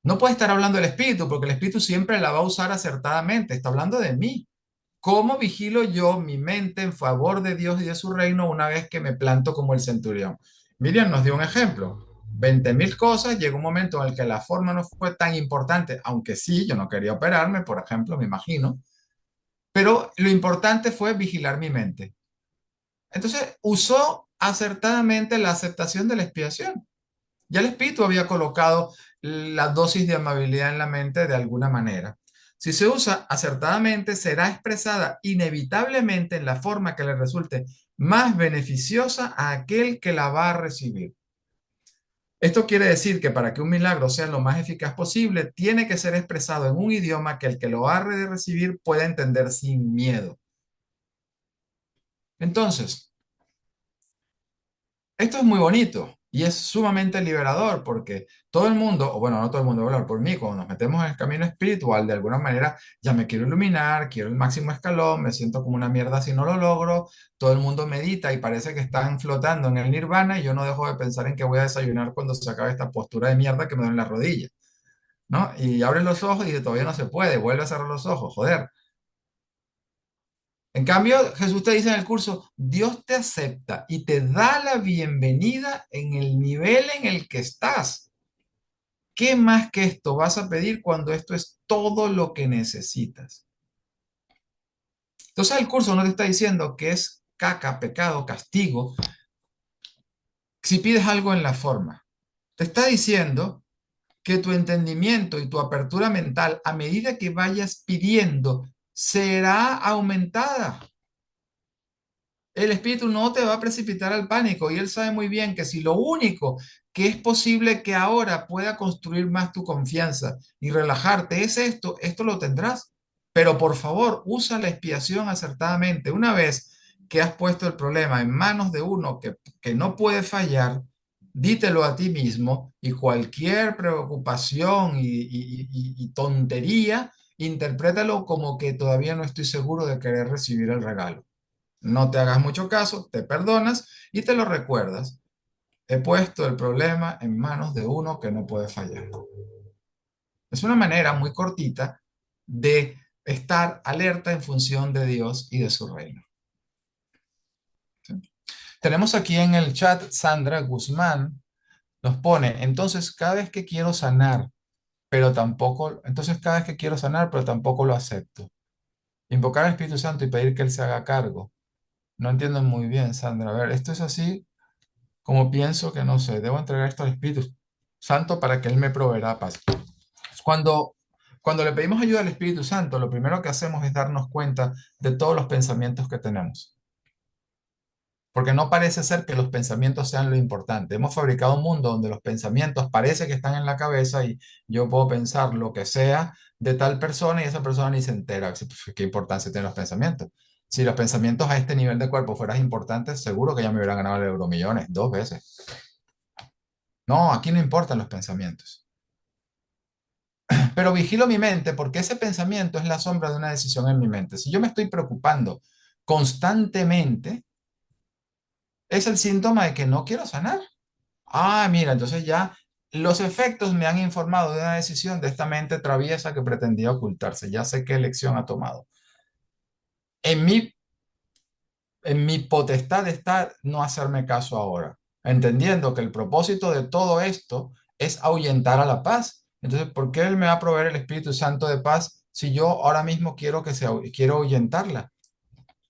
No puede estar hablando del espíritu, porque el espíritu siempre la va a usar acertadamente. Está hablando de mí. ¿Cómo vigilo yo mi mente en favor de Dios y de su reino una vez que me planto como el centurión? Miriam nos dio un ejemplo. 20.000 cosas, llegó un momento en el que la forma no fue tan importante, aunque sí, yo no quería operarme, por ejemplo, me imagino, pero lo importante fue vigilar mi mente. Entonces, usó acertadamente la aceptación de la expiación. Ya el espíritu había colocado la dosis de amabilidad en la mente de alguna manera. Si se usa acertadamente, será expresada inevitablemente en la forma que le resulte más beneficiosa a aquel que la va a recibir. Esto quiere decir que para que un milagro sea lo más eficaz posible, tiene que ser expresado en un idioma que el que lo ha de recibir pueda entender sin miedo. Entonces, esto es muy bonito y es sumamente liberador porque todo el mundo, o bueno, no todo el mundo, voy a hablar por mí, cuando nos metemos en el camino espiritual, de alguna manera ya me quiero iluminar, quiero el máximo escalón, me siento como una mierda si no lo logro, todo el mundo medita y parece que están flotando en el nirvana y yo no dejo de pensar en que voy a desayunar cuando se acabe esta postura de mierda que me da en la rodilla, ¿no? Y abre los ojos y dice, todavía no se puede, vuelve a cerrar los ojos, joder. En cambio, Jesús te dice en el curso, Dios te acepta y te da la bienvenida en el nivel en el que estás. ¿Qué más que esto vas a pedir cuando esto es todo lo que necesitas? Entonces el curso no te está diciendo que es caca, pecado, castigo, si pides algo en la forma. Te está diciendo que tu entendimiento y tu apertura mental, a medida que vayas pidiendo, será aumentada. El espíritu no te va a precipitar al pánico y él sabe muy bien que si lo único que es posible que ahora pueda construir más tu confianza y relajarte es esto, esto lo tendrás. Pero por favor, usa la expiación acertadamente. Una vez que has puesto el problema en manos de uno que no puede fallar, dítelo a ti mismo y cualquier preocupación y tontería, interprétalo como que todavía no estoy seguro de querer recibir el regalo. No te hagas mucho caso, te perdonas y te lo recuerdas. He puesto el problema en manos de uno que no puede fallar. Es una manera muy cortita de estar alerta en función de Dios y de su reino. ¿Sí? Tenemos aquí en el chat Sandra Guzmán, nos pone, entonces cada vez que quiero sanar, cada vez que quiero sanar, pero tampoco lo acepto. Invocar al Espíritu Santo y pedir que Él se haga cargo. No entiendo muy bien, Sandra. A ver, esto es así como pienso que no sé. Debo entregar esto al Espíritu Santo para que Él me proveerá paz. Cuando, cuando le pedimos ayuda al Espíritu Santo, lo primero que hacemos es darnos cuenta de todos los pensamientos que tenemos. Porque no parece ser que los pensamientos sean lo importante. Hemos fabricado un mundo donde los pensamientos parece que están en la cabeza y yo puedo pensar lo que sea de tal persona y esa persona ni se entera. ¿Qué importancia tienen los pensamientos? Si los pensamientos a este nivel de cuerpo fueran importantes, seguro que ya me hubieran ganado el Euromillones 2 veces. No, aquí no importan los pensamientos. Pero vigilo mi mente porque ese pensamiento es la sombra de una decisión en mi mente. Si yo me estoy preocupando constantemente, es el síntoma de que no quiero sanar. Ah, mira, entonces ya los efectos me han informado de una decisión de esta mente traviesa que pretendía ocultarse. Ya sé qué elección ha tomado. En mi, en mi potestad está no hacerme caso ahora, entendiendo que el propósito de todo esto es ahuyentar a la paz. Entonces, ¿por qué Él me va a proveer el Espíritu Santo de paz si yo ahora mismo quiero ahuyentarla?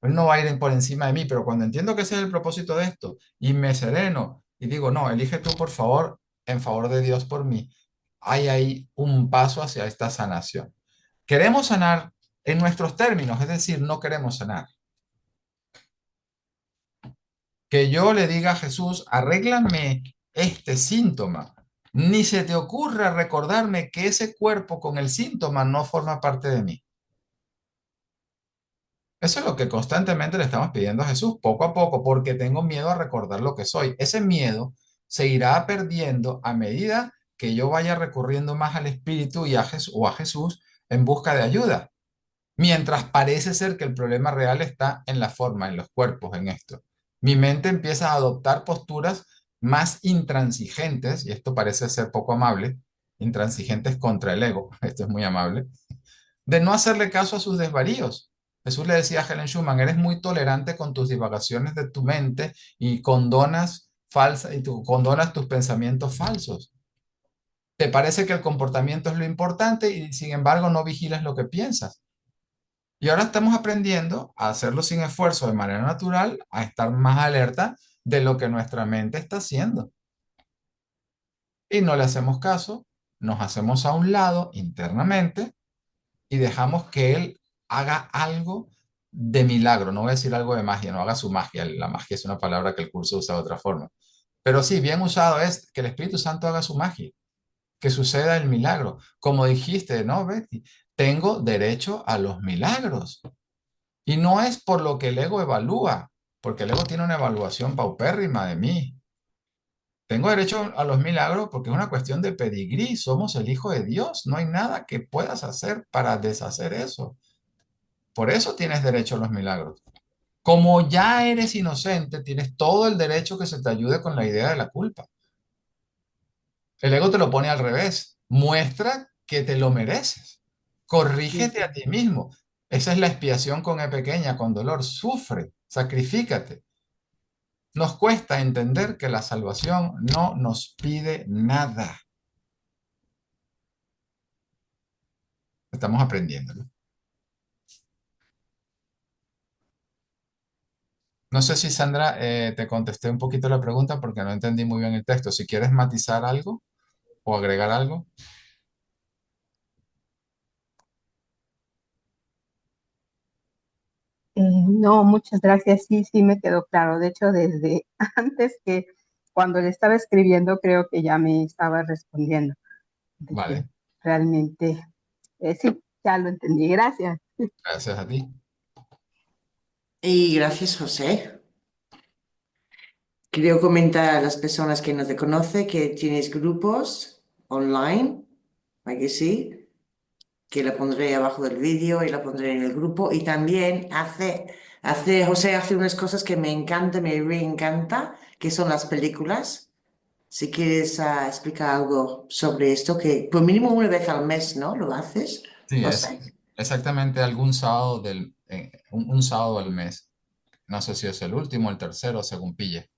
Él no va a ir por encima de mí, pero cuando entiendo que ese es el propósito de esto y me sereno y digo, no, elige tú por favor, en favor de Dios por mí, hay ahí un paso hacia esta sanación. Queremos sanar en nuestros términos, es decir, no queremos sanar. Que yo le diga a Jesús, arréglame este síntoma. Ni se te ocurra recordarme que ese cuerpo con el síntoma no forma parte de mí. Eso es lo que constantemente le estamos pidiendo a Jesús, poco a poco, porque tengo miedo a recordar lo que soy. Ese miedo se irá perdiendo a medida que yo vaya recurriendo más al Espíritu y o a Jesús en busca de ayuda. Mientras parece ser que el problema real está en la forma, en los cuerpos, en esto. Mi mente empieza a adoptar posturas más intransigentes, y esto parece ser poco amable, intransigentes contra el ego, esto es muy amable, de no hacerle caso a sus desvaríos. Jesús le decía a Helen Schumann, eres muy tolerante con tus divagaciones de tu mente y condonas condonas tus pensamientos falsos. Te parece que el comportamiento es lo importante y sin embargo no vigilas lo que piensas. Y ahora estamos aprendiendo a hacerlo sin esfuerzo de manera natural, a estar más alerta de lo que nuestra mente está haciendo. Y no le hacemos caso, nos hacemos a un lado internamente y dejamos que él haga algo de milagro. No voy a decir algo de magia, no haga su magia. La magia es una palabra que el curso usa de otra forma. Pero sí, bien usado es que el Espíritu Santo haga su magia, que suceda el milagro. Como dijiste, ¿no, Betty? Tengo derecho a los milagros. Y no es por lo que el ego evalúa, porque el ego tiene una evaluación paupérrima de mí. Tengo derecho a los milagros porque es una cuestión de pedigrí. Somos el Hijo de Dios. No hay nada que puedas hacer para deshacer eso. Por eso tienes derecho a los milagros. Como ya eres inocente, tienes todo el derecho que se te ayude con la idea de la culpa. El ego te lo pone al revés. Muestra que te lo mereces. Corrígete a ti mismo. Esa es la expiación con E pequeña, con dolor. Sufre, sacrifícate. Nos cuesta entender que la salvación no nos pide nada. Estamos aprendiéndolo. No sé si Sandra te contesté un poquito la pregunta porque no entendí muy bien el texto. Si quieres matizar algo o agregar algo. No, muchas gracias. Sí, sí me quedó claro. De hecho, desde antes que cuando le estaba escribiendo, creo que ya me estaba respondiendo. De que Vale, realmente, sí, ya lo entendí. Gracias. gracias a ti. Y gracias, José. Quiero comentar a las personas que no te conocen que tienes grupos online, ¿a que sí? Que la pondré abajo del vídeo y la pondré en el grupo. Y también José hace unas cosas que me encanta, me reencanta, que son las películas. Si quieres explicar algo sobre esto, que por mínimo una vez al mes, ¿no? ¿Lo haces, Sí, José? exactamente algún sábado un sábado al mes. No sé si es el último, el tercero, según pille.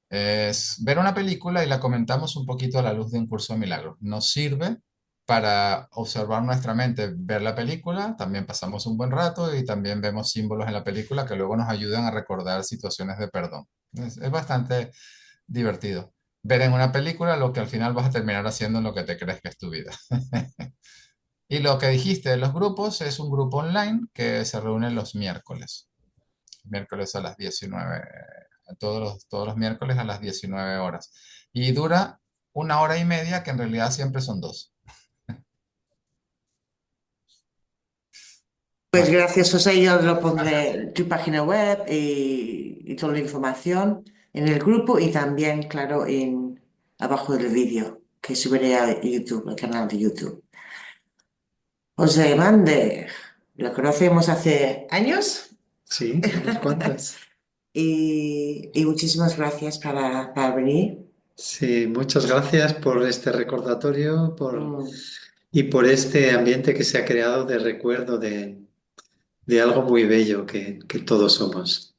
Es ver una película y la comentamos un poquito a la luz de un curso de milagros. Nos sirve para observar nuestra mente, ver la película, también pasamos un buen rato y también vemos símbolos en la película que luego nos ayudan a recordar situaciones de perdón. Es bastante divertido. Ver en una película lo que al final vas a terminar haciendo en lo que te crees que es tu vida. Y lo que dijiste de los grupos es un grupo online que se reúne los miércoles. Miércoles a las 19, todos los miércoles a las 19 horas. Y dura 1 hora y media, que en realidad siempre son 2. Pues Bueno, gracias, José. Yo lo pondré en tu página web y toda la información en el grupo y también, claro, abajo del vídeo que subiré a YouTube, al canal de YouTube. José Mande, lo conocemos hace años Sí, unos cuantos. y muchísimas gracias para venir. Sí, muchas gracias por este recordatorio Mm, y por este ambiente que se ha creado de recuerdo de algo muy bello que todos somos.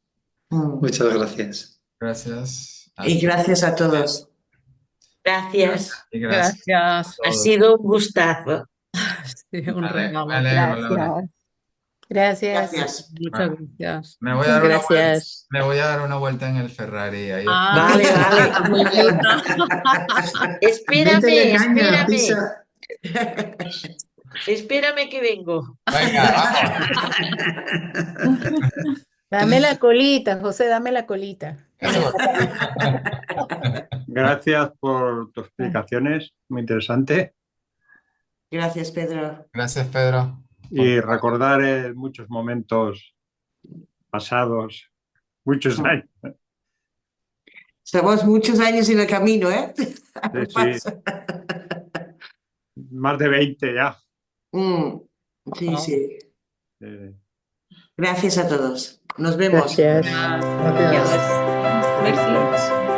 mm. Muchas gracias. gracias. Y gracias a todos. Gracias. Y gracias a Ha todos. sido un gustazo. Sí, un Me regalo. alegro, Laura. Gracias. Gracias. Gracias. Muchas gracias. Me voy a dar una vuelta, Gracias. me voy a dar una vuelta en el Ferrari. Ahí Ah, Vale, vale. muy bien. Métele Espérame, caña, espérame. pisa. Espérame que vengo. Venga, vamos. Dame la colita, José, dame la colita. Eso. Gracias por tus explicaciones, muy interesante. Gracias, Pedro. Gracias, Pedro. Y recordar muchos momentos pasados, muchos años. Estamos muchos años en el camino, ¿eh? Sí, más de 20 ya. Sí, sí. Eh, Gracias a todos. Nos vemos. Gracias. Gracias. Merci.